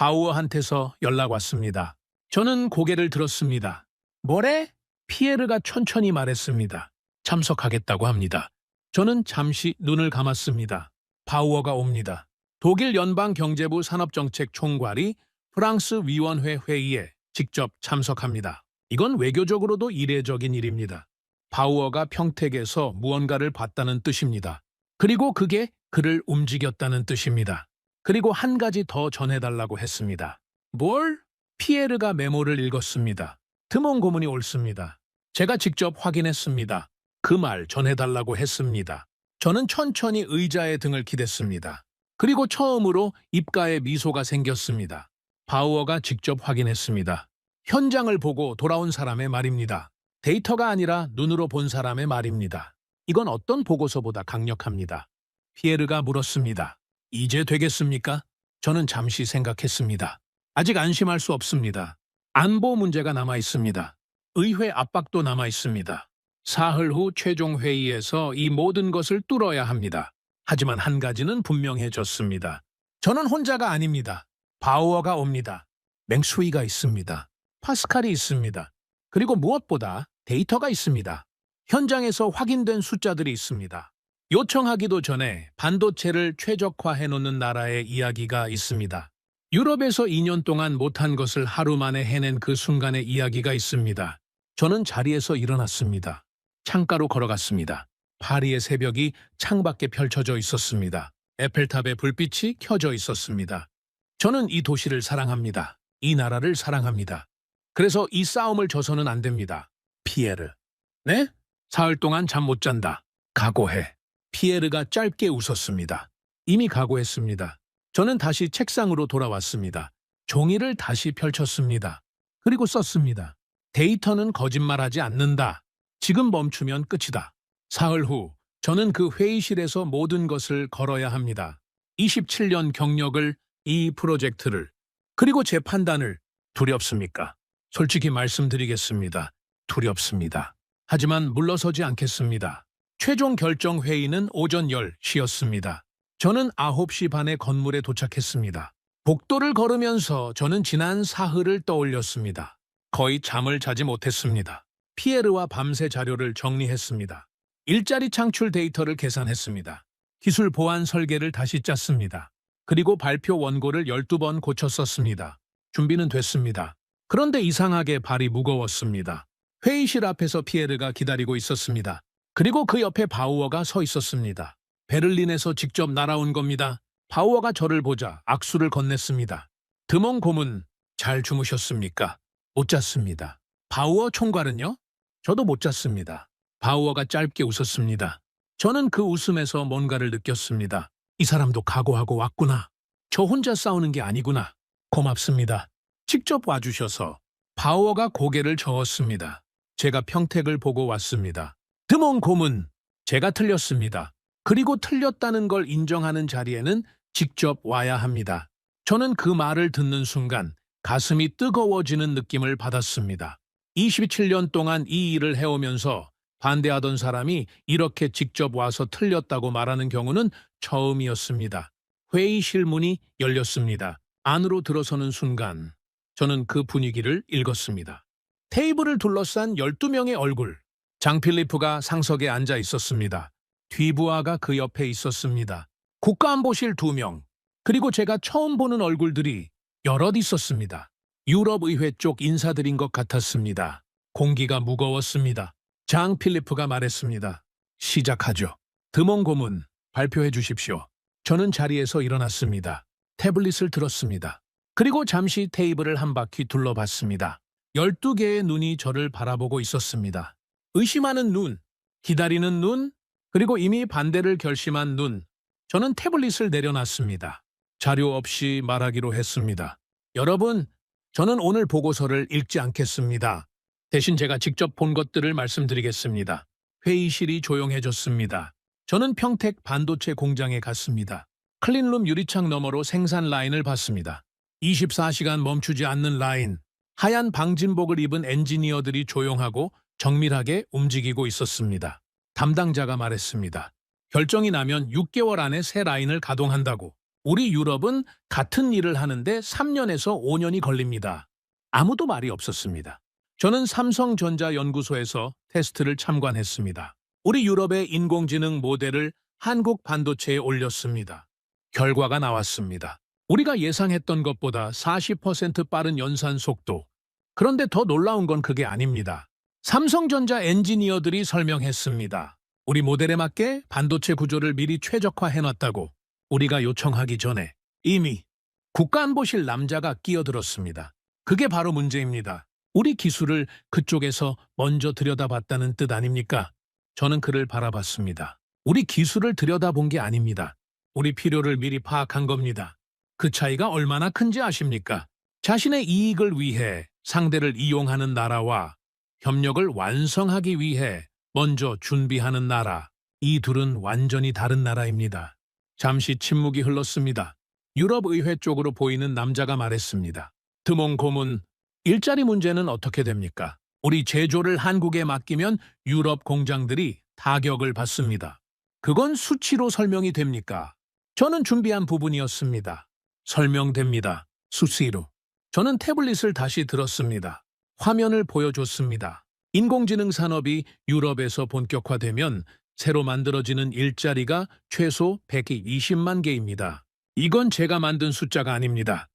바우어한테서 연락 왔습니다. 저는 고개를 들었습니다. 뭐래? 피에르가 천천히 말했습니다. 참석하겠다고 합니다. 저는 잠시 눈을 감았습니다. 바우어가 옵니다. 독일 연방경제부 산업정책 총괄이 프랑스 위원회 회의에 직접 참석합니다. 이건 외교적으로도 이례적인 일입니다. 바우어가 평택에서 무언가를 봤다는 뜻입니다. 그리고 그게 그를 움직였다는 뜻입니다. 그리고 한 가지 더 전해달라고 했습니다. 뭘? 피에르가 메모를 읽었습니다. 드몬 고문이 옳습니다. 제가 직접 확인했습니다. 그 말 전해달라고 했습니다. 저는 천천히 의자에 등을 기댔습니다. 그리고 처음으로 입가에 미소가 생겼습니다. 바우어가 직접 확인했습니다. 현장을 보고 돌아온 사람의 말입니다. 데이터가 아니라 눈으로 본 사람의 말입니다. 이건 어떤 보고서보다 강력합니다. 피에르가 물었습니다. 이제 되겠습니까? 저는 잠시 생각했습니다. 아직 안심할 수 없습니다. 안보 문제가 남아 있습니다. 의회 압박도 남아 있습니다. 사흘 후 최종 회의에서 이 모든 것을 뚫어야 합니다. 하지만 한 가지는 분명해졌습니다. 저는 혼자가 아닙니다. 바우어가 옵니다. 맹수위가 있습니다. 파스칼이 있습니다. 그리고 무엇보다 데이터가 있습니다. 현장에서 확인된 숫자들이 있습니다. 요청하기도 전에 반도체를 최적화해놓는 나라의 이야기가 있습니다. 유럽에서 2년 동안 못한 것을 하루 만에 해낸 그 순간의 이야기가 있습니다. 저는 자리에서 일어났습니다. 창가로 걸어갔습니다. 파리의 새벽이 창밖에 펼쳐져 있었습니다. 에펠탑의 불빛이 켜져 있었습니다. 저는 이 도시를 사랑합니다. 이 나라를 사랑합니다. 그래서 이 싸움을 져서는 안 됩니다. 피에르. 네? 사흘 동안 잠 못 잔다. 각오해. 피에르가 짧게 웃었습니다. 이미 각오했습니다. 저는 다시 책상으로 돌아왔습니다. 종이를 다시 펼쳤습니다. 그리고 썼습니다. 데이터는 거짓말하지 않는다. 지금 멈추면 끝이다. 사흘 후 저는 그 회의실에서 모든 것을 걸어야 합니다. 27년 경력을, 이 프로젝트를, 그리고 제 판단을. 두렵습니까? 솔직히 말씀드리겠습니다. 두렵습니다. 하지만 물러서지 않겠습니다. 최종 결정 회의는 오전 10시였습니다. 저는 9시 반에 건물에 도착했습니다. 복도를 걸으면서 저는 지난 사흘을 떠올렸습니다. 거의 잠을 자지 못했습니다. 피에르와 밤새 자료를 정리했습니다. 일자리 창출 데이터를 계산했습니다. 기술 보안 설계를 다시 짰습니다. 그리고 발표 원고를 12번 고쳐 썼습니다. 준비는 됐습니다. 그런데 이상하게 발이 무거웠습니다. 회의실 앞에서 피에르가 기다리고 있었습니다. 그리고 그 옆에 바우어가 서 있었습니다. 베를린에서 직접 날아온 겁니다. 바우어가 저를 보자 악수를 건넸습니다. 드몽 고문, 잘 주무셨습니까? 못 잤습니다. 바우어 총괄은요? 저도 못 잤습니다. 바우어가 짧게 웃었습니다. 저는 그 웃음에서 뭔가를 느꼈습니다. 이 사람도 각오하고 왔구나. 저 혼자 싸우는 게 아니구나. 고맙습니다. 직접 와주셔서. 바우어가 고개를 저었습니다. 제가 평택을 보고 왔습니다. 드몽 고문, 제가 틀렸습니다. 그리고 틀렸다는 걸 인정하는 자리에는 직접 와야 합니다. 저는 그 말을 듣는 순간 가슴이 뜨거워지는 느낌을 받았습니다. 27년 동안 이 일을 해오면서 반대하던 사람이 이렇게 직접 와서 틀렸다고 말하는 경우는 처음이었습니다. 회의실 문이 열렸습니다. 안으로 들어서는 순간 저는 그 분위기를 읽었습니다. 테이블을 둘러싼 12명의 얼굴. 장필리프가 상석에 앉아 있었습니다. 뒤부하가 그 옆에 있었습니다. 국가안보실 2명, 그리고 제가 처음 보는 얼굴들이 여럿 있었습니다. 유럽의회 쪽 인사들인 것 같았습니다. 공기가 무거웠습니다. 장 필리프가 말했습니다. 시작하죠. 드몽 고문, 발표해 주십시오. 저는 자리에서 일어났습니다. 태블릿을 들었습니다. 그리고 잠시 테이블을 한 바퀴 둘러봤습니다. 12개의 눈이 저를 바라보고 있었습니다. 의심하는 눈, 기다리는 눈, 그리고 이미 반대를 결심한 눈. 저는 태블릿을 내려놨습니다. 자료 없이 말하기로 했습니다. 여러분, 저는 오늘 보고서를 읽지 않겠습니다. 대신 제가 직접 본 것들을 말씀드리겠습니다. 회의실이 조용해졌습니다. 저는 평택 반도체 공장에 갔습니다. 클린룸 유리창 너머로 생산 라인을 봤습니다. 24시간 멈추지 않는 라인. 하얀 방진복을 입은 엔지니어들이 조용하고 정밀하게 움직이고 있었습니다. 담당자가 말했습니다. 결정이 나면 6개월 안에 새 라인을 가동한다고. 우리 유럽은 같은 일을 하는데 3년에서 5년이 걸립니다. 아무도 말이 없었습니다. 저는 삼성전자 연구소에서 테스트를 참관했습니다. 우리 유럽의 인공지능 모델을 한국 반도체에 올렸습니다. 결과가 나왔습니다. 우리가 예상했던 것보다 40% 빠른 연산 속도. 그런데 더 놀라운 건 그게 아닙니다. 삼성전자 엔지니어들이 설명했습니다. 우리 모델에 맞게 반도체 구조를 미리 최적화해놨다고. 우리가 요청하기 전에 이미 국가안보실 남자가 끼어들었습니다. 그게 바로 문제입니다. 우리 기술을 그쪽에서 먼저 들여다봤다는 뜻 아닙니까? 저는 그를 바라봤습니다. 우리 기술을 들여다본 게 아닙니다. 우리 필요를 미리 파악한 겁니다. 그 차이가 얼마나 큰지 아십니까? 자신의 이익을 위해 상대를 이용하는 나라와 협력을 완성하기 위해 먼저 준비하는 나라. 이 둘은 완전히 다른 나라입니다. 잠시 침묵이 흘렀습니다. 유럽의회 쪽으로 보이는 남자가 말했습니다. 드몽 고문, 일자리 문제는 어떻게 됩니까? 우리 제조를 한국에 맡기면 유럽 공장들이 타격을 받습니다. 그건 수치로 설명이 됩니까? 저는 준비한 부분이었습니다. 설명됩니다. 수치로. 저는 태블릿을 다시 들었습니다. 화면을 보여줬습니다. 인공지능 산업이 유럽에서 본격화되면 새로 만들어지는 일자리가 최소 120만 개입니다. 이건 제가 만든 숫자가 아닙니다.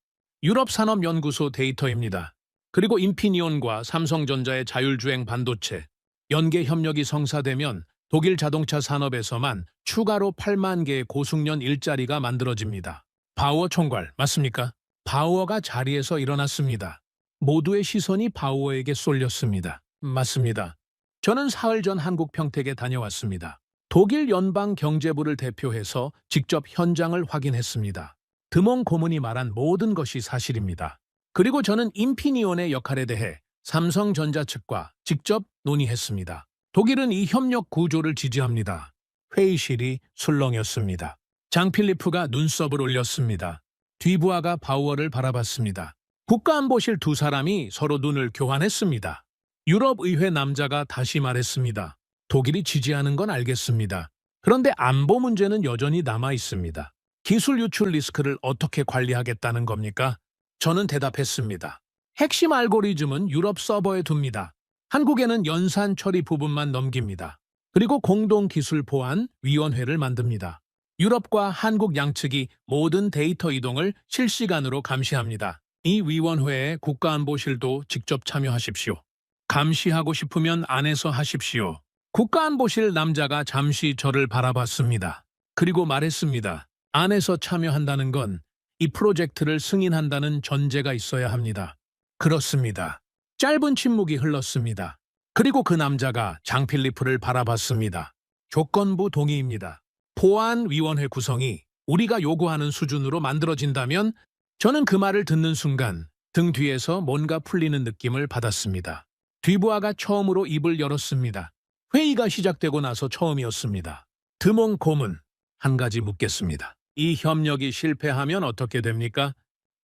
유럽산업연구소 데이터입니다. 그리고 인피니온과 삼성전자의 자율주행 반도체, 연계 협력이 성사되면 독일 자동차 산업에서만 추가로 8만 개의 고숙련 일자리가 만들어집니다. 바우어 총괄, 맞습니까? 바우어가 자리에서 일어났습니다. 모두의 시선이 바우어에게 쏠렸습니다. 맞습니다. 저는 사흘 전 한국 평택에 다녀왔습니다. 독일 연방경제부를 대표해서 직접 현장을 확인했습니다. 드몽 고문이 말한 모든 것이 사실입니다. 그리고 저는 인피니온의 역할에 대해 삼성전자 측과 직접 논의했습니다. 독일은 이 협력 구조를 지지합니다. 회의실이 술렁였습니다. 장필리프가 눈썹을 올렸습니다. 뒤부하가 바우어를 바라봤습니다. 국가안보실 두 사람이 서로 눈을 교환했습니다. 유럽의회 남자가 다시 말했습니다. 독일이 지지하는 건 알겠습니다. 그런데 안보 문제는 여전히 남아 있습니다. 기술 유출 리스크를 어떻게 관리하겠다는 겁니까? 저는 대답했습니다. 핵심 알고리즘은 유럽 서버에 둡니다. 한국에는 연산 처리 부분만 넘깁니다. 그리고 공동기술보안위원회를 만듭니다. 유럽과 한국 양측이 모든 데이터 이동을 실시간으로 감시합니다. 이 위원회에 국가안보실도 직접 참여하십시오. 감시하고 싶으면 안에서 하십시오. 국가안보실 남자가 잠시 저를 바라봤습니다. 그리고 말했습니다. 안에서 참여한다는 건 이 프로젝트를 승인한다는 전제가 있어야 합니다. 그렇습니다. 짧은 침묵이 흘렀습니다. 그리고 그 남자가 장필리프를 바라봤습니다. 조건부 동의입니다. 보안위원회 구성이 우리가 요구하는 수준으로 만들어진다면 저는 그 말을 듣는 순간 등 뒤에서 뭔가 풀리는 느낌을 받았습니다. 뒤부하가 처음으로 입을 열었습니다. 회의가 시작되고 나서 처음이었습니다. 드몽 고문, 한 가지 묻겠습니다. 이 협력이 실패하면 어떻게 됩니까?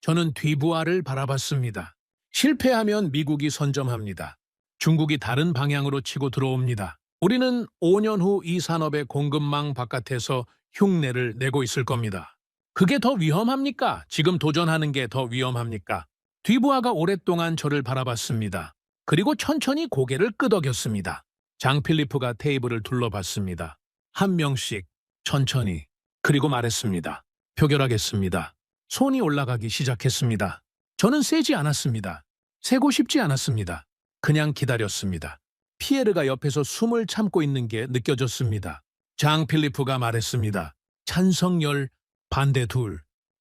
저는 뒤부하를 바라봤습니다. 실패하면 미국이 선점합니다. 중국이 다른 방향으로 치고 들어옵니다. 우리는 5년 후 이 산업의 공급망 바깥에서 흉내를 내고 있을 겁니다. 그게 더 위험합니까? 지금 도전하는 게 더 위험합니까? 뒤부하가 오랫동안 저를 바라봤습니다. 그리고 천천히 고개를 끄덕였습니다. 장필리프가 테이블을 둘러봤습니다. 한 명씩 천천히 그리고 말했습니다. 표결하겠습니다. 손이 올라가기 시작했습니다. 저는 세지 않았습니다. 세고 싶지 않았습니다. 그냥 기다렸습니다. 피에르가 옆에서 숨을 참고 있는 게 느껴졌습니다. 장필리프가 말했습니다. 찬성 10, 반대 2.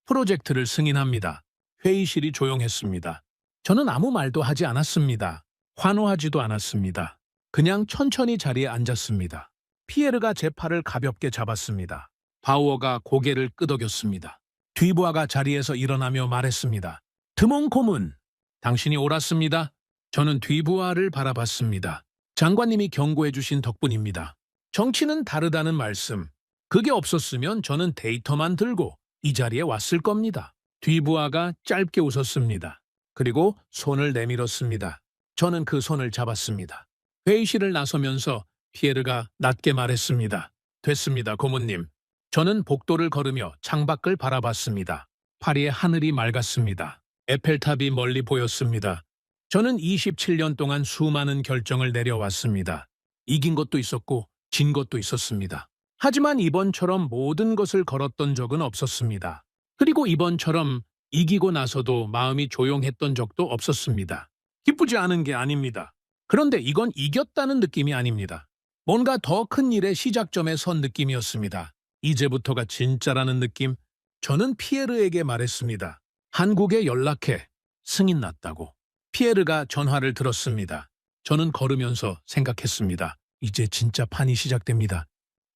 프로젝트를 승인합니다. 회의실이 조용했습니다. 저는 아무 말도 하지 않았습니다. 환호하지도 않았습니다. 그냥 천천히 자리에 앉았습니다. 피에르가 제 팔을 가볍게 잡았습니다. 바우어가 고개를 끄덕였습니다. 뒤부하가 자리에서 일어나며 말했습니다. 드몽 고문, 당신이 옳았습니다. 저는 뒤부하를 바라봤습니다. 장관님이 경고해 주신 덕분입니다. 정치는 다르다는 말씀. 그게 없었으면 저는 데이터만 들고 이 자리에 왔을 겁니다. 뒤부하가 짧게 웃었습니다. 그리고 손을 내밀었습니다. 저는 그 손을 잡았습니다. 회의실을 나서면서 피에르가 낮게 말했습니다. 됐습니다, 고문님. 저는 복도를 걸으며 창밖을 바라봤습니다. 파리의 하늘이 맑았습니다. 에펠탑이 멀리 보였습니다. 저는 27년 동안 수많은 결정을 내려왔습니다. 이긴 것도 있었고 진 것도 있었습니다. 하지만 이번처럼 모든 것을 걸었던 적은 없었습니다. 그리고 이번처럼 이기고 나서도 마음이 조용했던 적도 없었습니다. 기쁘지 않은 게 아닙니다. 그런데 이건 이겼다는 느낌이 아닙니다. 뭔가 더 큰 일의 시작점에 선 느낌이었습니다. 이제부터가 진짜라는 느낌. 저는 피에르에게 말했습니다. 한국에 연락해. 승인 났다고. 피에르가 전화를 들었습니다. 저는 걸으면서 생각했습니다. 이제 진짜 판이 시작됩니다.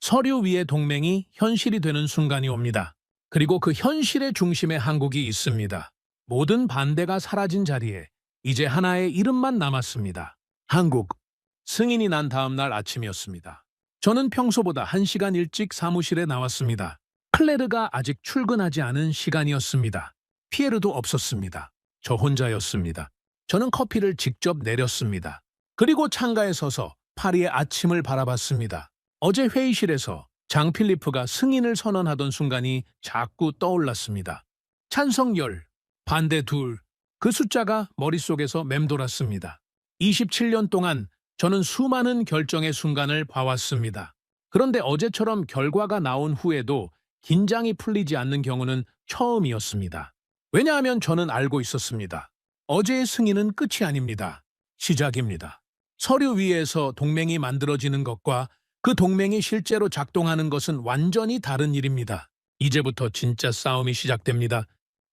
서류 위의 동맹이 현실이 되는 순간이 옵니다. 그리고 그 현실의 중심에 한국이 있습니다. 모든 반대가 사라진 자리에 이제 하나의 이름만 남았습니다. 한국. 승인이 난 다음 날 아침이었습니다. 저는 평소보다 1시간 일찍 사무실에 나왔습니다. 클레르가 아직 출근하지 않은 시간이었습니다. 피에르도 없었습니다. 저 혼자였습니다. 저는 커피를 직접 내렸습니다. 그리고 창가에 서서 파리의 아침을 바라봤습니다. 어제 회의실에서 장필리프가 승인을 선언하던 순간이 자꾸 떠올랐습니다. 찬성 10, 반대 2. 그 숫자가 머릿속에서 맴돌았습니다. 27년 동안 저는 수많은 결정의 순간을 봐왔습니다. 그런데 어제처럼 결과가 나온 후에도 긴장이 풀리지 않는 경우는 처음이었습니다. 왜냐하면 저는 알고 있었습니다. 어제의 승인은 끝이 아닙니다. 시작입니다. 서류 위에서 동맹이 만들어지는 것과 그 동맹이 실제로 작동하는 것은 완전히 다른 일입니다. 이제부터 진짜 싸움이 시작됩니다.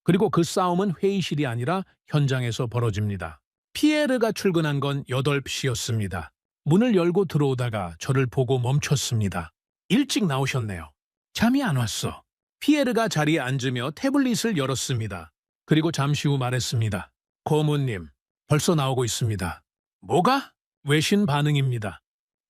그리고 그 싸움은 회의실이 아니라 현장에서 벌어집니다. 피에르가 출근한 건 8시였습니다. 문을 열고 들어오다가 저를 보고 멈췄습니다. 일찍 나오셨네요. 잠이 안 왔어. 피에르가 자리에 앉으며 태블릿을 열었습니다. 그리고 잠시 후 말했습니다. 고모님, 벌써 나오고 있습니다. 뭐가? 외신 반응입니다.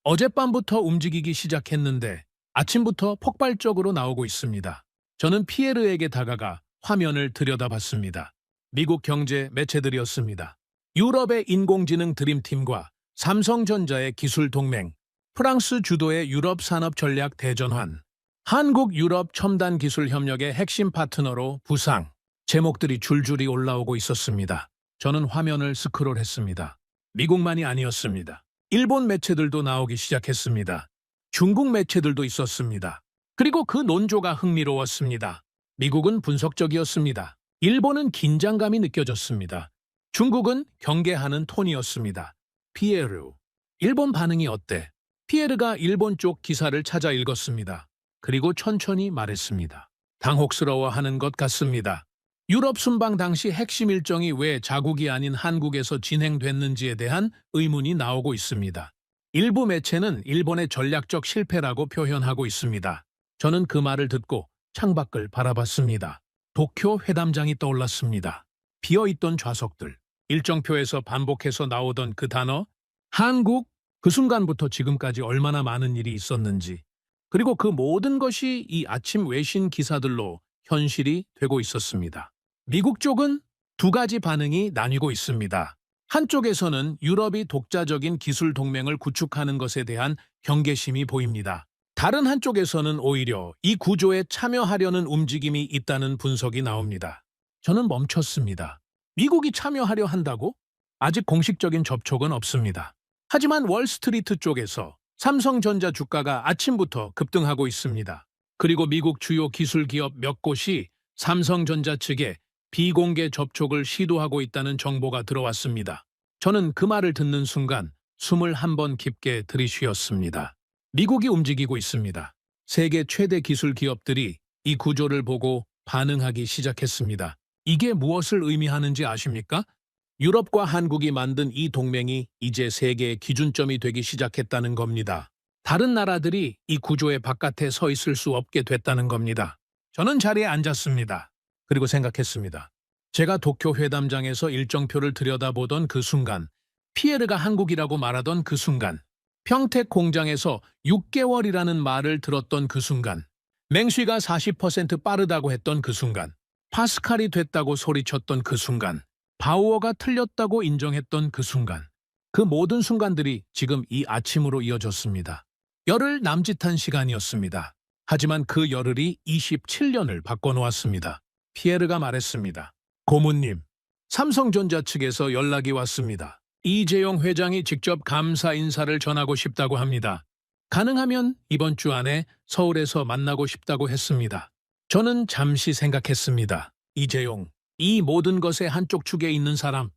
어젯밤부터 움직이기 시작했는데 아침부터 폭발적으로 나오고 있습니다. 저는 피에르에게 다가가 화면을 들여다봤습니다. 미국 경제 매체들이었습니다. 유럽의 인공지능 드림팀과 삼성전자의 기술 동맹, 프랑스 주도의 유럽 산업 전략 대전환, 한국 유럽 첨단 기술 협력의 핵심 파트너로 부상, 제목들이 줄줄이 올라오고 있었습니다. 저는 화면을 스크롤했습니다. 미국만이 아니었습니다. 일본 매체들도 나오기 시작했습니다. 중국 매체들도 있었습니다. 그리고 그 논조가 흥미로웠습니다. 미국은 분석적이었습니다. 일본은 긴장감이 느껴졌습니다. 중국은 경계하는 톤이었습니다. 피에르, 일본 반응이 어때? 피에르가 일본 쪽 기사를 찾아 읽었습니다. 그리고 천천히 말했습니다. 당혹스러워하는 것 같습니다. 유럽 순방 당시 핵심 일정이 왜 자국이 아닌 한국에서 진행됐는지에 대한 의문이 나오고 있습니다. 일부 매체는 일본의 전략적 실패라고 표현하고 있습니다. 저는 그 말을 듣고 창밖을 바라봤습니다. 도쿄 회담장이 떠올랐습니다. 비어있던 좌석들, 일정표에서 반복해서 나오던 그 단어, 한국, 그 순간부터 지금까지 얼마나 많은 일이 있었는지, 그리고 그 모든 것이 이 아침 외신 기사들로 현실이 되고 있었습니다. 미국 쪽은 두 가지 반응이 나뉘고 있습니다. 한쪽에서는 유럽이 독자적인 기술 동맹을 구축하는 것에 대한 경계심이 보입니다. 다른 한쪽에서는 오히려 이 구조에 참여하려는 움직임이 있다는 분석이 나옵니다. 저는 멈췄습니다. 미국이 참여하려 한다고? 아직 공식적인 접촉은 없습니다. 하지만 월스트리트 쪽에서 삼성전자 주가가 아침부터 급등하고 있습니다. 그리고 미국 주요 기술 기업 몇 곳이 삼성전자 측에 비공개 접촉을 시도하고 있다는 정보가 들어왔습니다. 저는 그 말을 듣는 순간 숨을 한 번 깊게 들이쉬었습니다. 미국이 움직이고 있습니다. 세계 최대 기술 기업들이 이 구조를 보고 반응하기 시작했습니다. 이게 무엇을 의미하는지 아십니까? 유럽과 한국이 만든 이 동맹이 이제 세계의 기준점이 되기 시작했다는 겁니다. 다른 나라들이 이 구조의 바깥에 서 있을 수 없게 됐다는 겁니다. 저는 자리에 앉았습니다. 그리고 생각했습니다. 제가 도쿄 회담장에서 일정표를 들여다보던 그 순간, 피에르가 한국이라고 말하던 그 순간, 평택 공장에서 6개월이라는 말을 들었던 그 순간, 맹쉬가 40% 빠르다고 했던 그 순간, 파스칼이 됐다고 소리쳤던 그 순간, 바우어가 틀렸다고 인정했던 그 순간, 그 모든 순간들이 지금 이 아침으로 이어졌습니다. 열흘 남짓한 시간이었습니다. 하지만 그 열흘이 27년을 바꿔놓았습니다. 피에르가 말했습니다. 고모님, 삼성전자 측에서 연락이 왔습니다. 이재용 회장이 직접 감사 인사를 전하고 싶다고 합니다. 가능하면 이번 주 안에 서울에서 만나고 싶다고 했습니다. 저는 잠시 생각했습니다. 이재용, 이 모든 것의 한쪽 축에 있는 사람,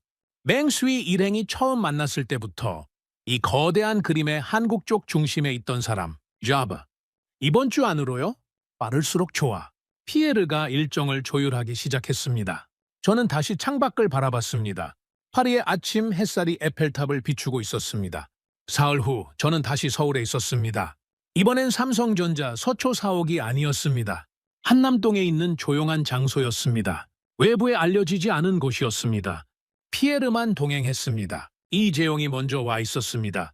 맹수위 일행이 처음 만났을 때부터 이 거대한 그림의 한국 쪽 중심에 있던 사람, 자바. 이번 주 안으로요? 빠를수록 좋아. 피에르가 일정을 조율하기 시작했습니다. 저는 다시 창밖을 바라봤습니다. 파리의 아침 햇살이 에펠탑을 비추고 있었습니다. 사흘 후 저는 다시 서울에 있었습니다. 이번엔 삼성전자 서초 사옥이 아니었습니다. 한남동에 있는 조용한 장소였습니다. 외부에 알려지지 않은 곳이었습니다. 피에르만 동행했습니다. 이재용이 먼저 와 있었습니다.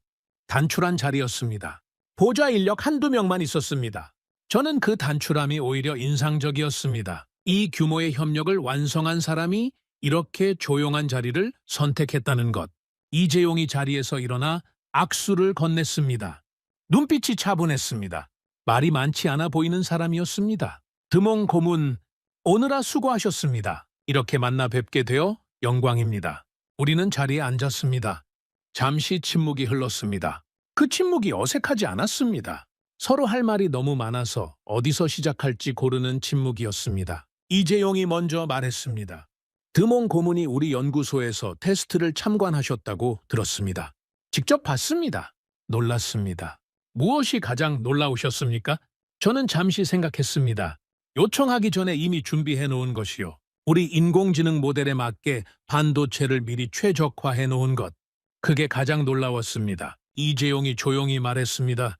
단출한 자리였습니다. 보좌 인력 한두 명만 있었습니다. 저는 그 단출함이 오히려 인상적이었습니다. 이 규모의 협력을 완성한 사람이 이렇게 조용한 자리를 선택했다는 것. 이재용이 자리에서 일어나 악수를 건넸습니다. 눈빛이 차분했습니다. 말이 많지 않아 보이는 사람이었습니다. 드몽 고문, 오늘아 수고하셨습니다. 이렇게 만나 뵙게 되어 영광입니다. 우리는 자리에 앉았습니다. 잠시 침묵이 흘렀습니다. 그 침묵이 어색하지 않았습니다. 서로 할 말이 너무 많아서 어디서 시작할지 고르는 침묵이었습니다. 이재용이 먼저 말했습니다. 드몽 고문이 우리 연구소에서 테스트를 참관하셨다고 들었습니다. 직접 봤습니다. 놀랐습니다. 무엇이 가장 놀라우셨습니까? 저는 잠시 생각했습니다. 요청하기 전에 이미 준비해 놓은 것이요. 우리 인공지능 모델에 맞게 반도체를 미리 최적화해 놓은 것. 그게 가장 놀라웠습니다. 이재용이 조용히 말했습니다.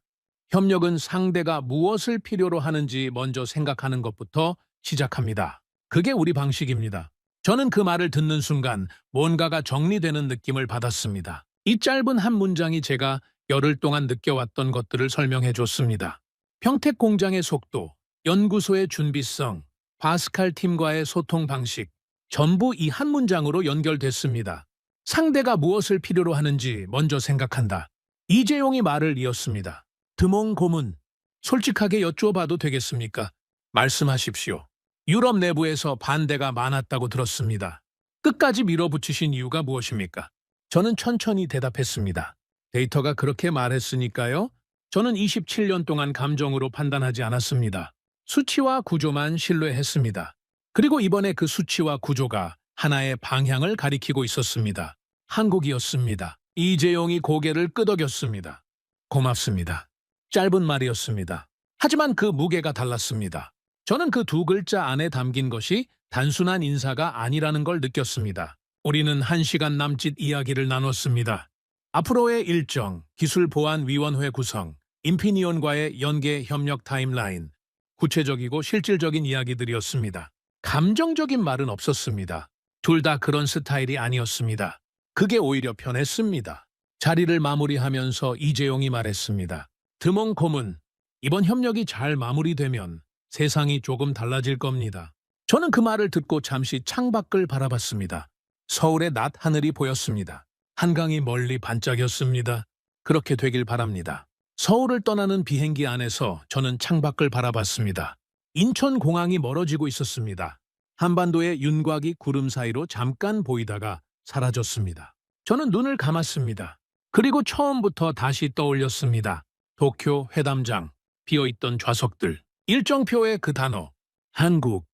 협력은 상대가 무엇을 필요로 하는지 먼저 생각하는 것부터 시작합니다. 그게 우리 방식입니다. 저는 그 말을 듣는 순간 뭔가가 정리되는 느낌을 받았습니다. 이 짧은 한 문장이 제가 열흘 동안 느껴왔던 것들을 설명해 줬습니다. 평택 공장의 속도, 연구소의 준비성, 파스칼 팀과의 소통 방식, 전부 이 한 문장으로 연결됐습니다. 상대가 무엇을 필요로 하는지 먼저 생각한다. 이재용이 말을 이었습니다. 드몽 고문, 솔직하게 여쭈어봐도 되겠습니까? 말씀하십시오. 유럽 내부에서 반대가 많았다고 들었습니다. 끝까지 밀어붙이신 이유가 무엇입니까? 저는 천천히 대답했습니다. 데이터가 그렇게 말했으니까요. 저는 27년 동안 감정으로 판단하지 않았습니다. 수치와 구조만 신뢰했습니다. 그리고 이번에 그 수치와 구조가 하나의 방향을 가리키고 있었습니다. 한국이었습니다. 이재용이 고개를 끄덕였습니다. 고맙습니다. 짧은 말이었습니다. 하지만 그 무게가 달랐습니다. 저는 그 두 글자 안에 담긴 것이 단순한 인사가 아니라는 걸 느꼈습니다. 우리는 1시간 남짓 이야기를 나눴습니다. 앞으로의 일정, 기술보안위원회 구성, 인피니온과의 연계 협력 타임라인, 구체적이고 실질적인 이야기들이었습니다. 감정적인 말은 없었습니다. 둘 다 그런 스타일이 아니었습니다. 그게 오히려 편했습니다. 자리를 마무리하면서 이재용이 말했습니다. 드몽 고문, 이번 협력이 잘 마무리되면 세상이 조금 달라질 겁니다. 저는 그 말을 듣고 잠시 창밖을 바라봤습니다. 서울의 낮 하늘이 보였습니다. 한강이 멀리 반짝였습니다. 그렇게 되길 바랍니다. 서울을 떠나는 비행기 안에서 저는 창밖을 바라봤습니다. 인천공항이 멀어지고 있었습니다. 한반도의 윤곽이 구름 사이로 잠깐 보이다가 사라졌습니다. 저는 눈을 감았습니다. 그리고 처음부터 다시 떠올렸습니다. 도쿄 회담장, 비어있던 좌석들, 일정표의 그 단어, 한국,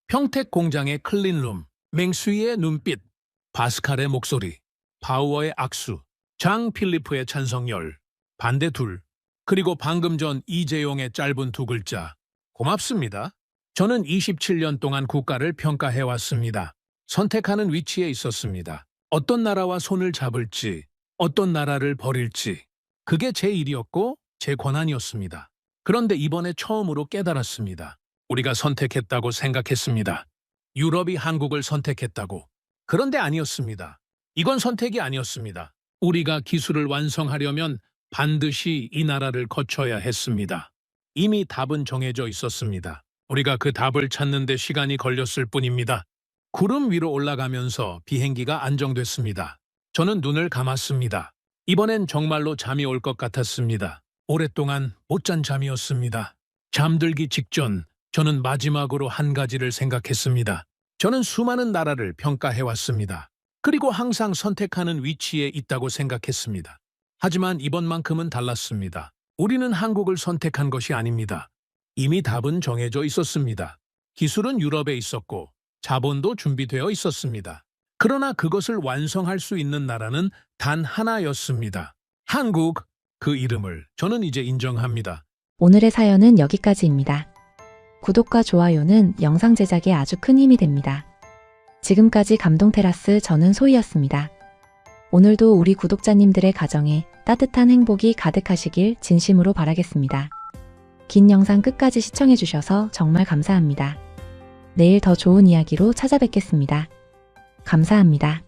평택 공장의 클린룸, 맹수이의 눈빛, 파스칼의 목소리, 바우어의 악수, 장 필리프의 찬성열, 반대 둘, 그리고 방금 전 이재용의 짧은 두 글자, 고맙습니다. 저는 27년 동안 국가를 평가해왔습니다. 선택하는 위치에 있었습니다. 어떤 나라와 손을 잡을지, 어떤 나라를 버릴지, 그게 제 일이었고 제 권한이었습니다. 그런데 이번에 처음으로 깨달았습니다. 우리가 선택했다고 생각했습니다. 유럽이 한국을 선택했다고. 그런데 아니었습니다. 이건 선택이 아니었습니다. 우리가 기술을 완성하려면 반드시 이 나라를 거쳐야 했습니다. 이미 답은 정해져 있었습니다. 우리가 그 답을 찾는 데 시간이 걸렸을 뿐입니다. 구름 위로 올라가면서 비행기가 안정됐습니다. 저는 눈을 감았습니다. 이번엔 정말로 잠이 올 것 같았습니다. 오랫동안 못 잔 잠이었습니다. 잠들기 직전 저는 마지막으로 한 가지를 생각했습니다. 저는 수많은 나라를 평가해왔습니다. 그리고 항상 선택하는 위치에 있다고 생각했습니다. 하지만 이번만큼은 달랐습니다. 우리는 한국을 선택한 것이 아닙니다. 이미 답은 정해져 있었습니다. 기술은 유럽에 있었고 자본도 준비되어 있었습니다. 그러나 그것을 완성할 수 있는 나라는 단 하나였습니다. 한국, 그 이름을 저는 이제 인정합니다. 오늘의 사연은 여기까지입니다. 구독과 좋아요는 영상 제작에 아주 큰 힘이 됩니다. 지금까지 감동테라스 저는 소희였습니다. 오늘도 우리 구독자님들의 가정에 따뜻한 행복이 가득하시길 진심으로 바라겠습니다. 긴 영상 끝까지 시청해주셔서 정말 감사합니다. 내일 더 좋은 이야기로 찾아뵙겠습니다. 감사합니다.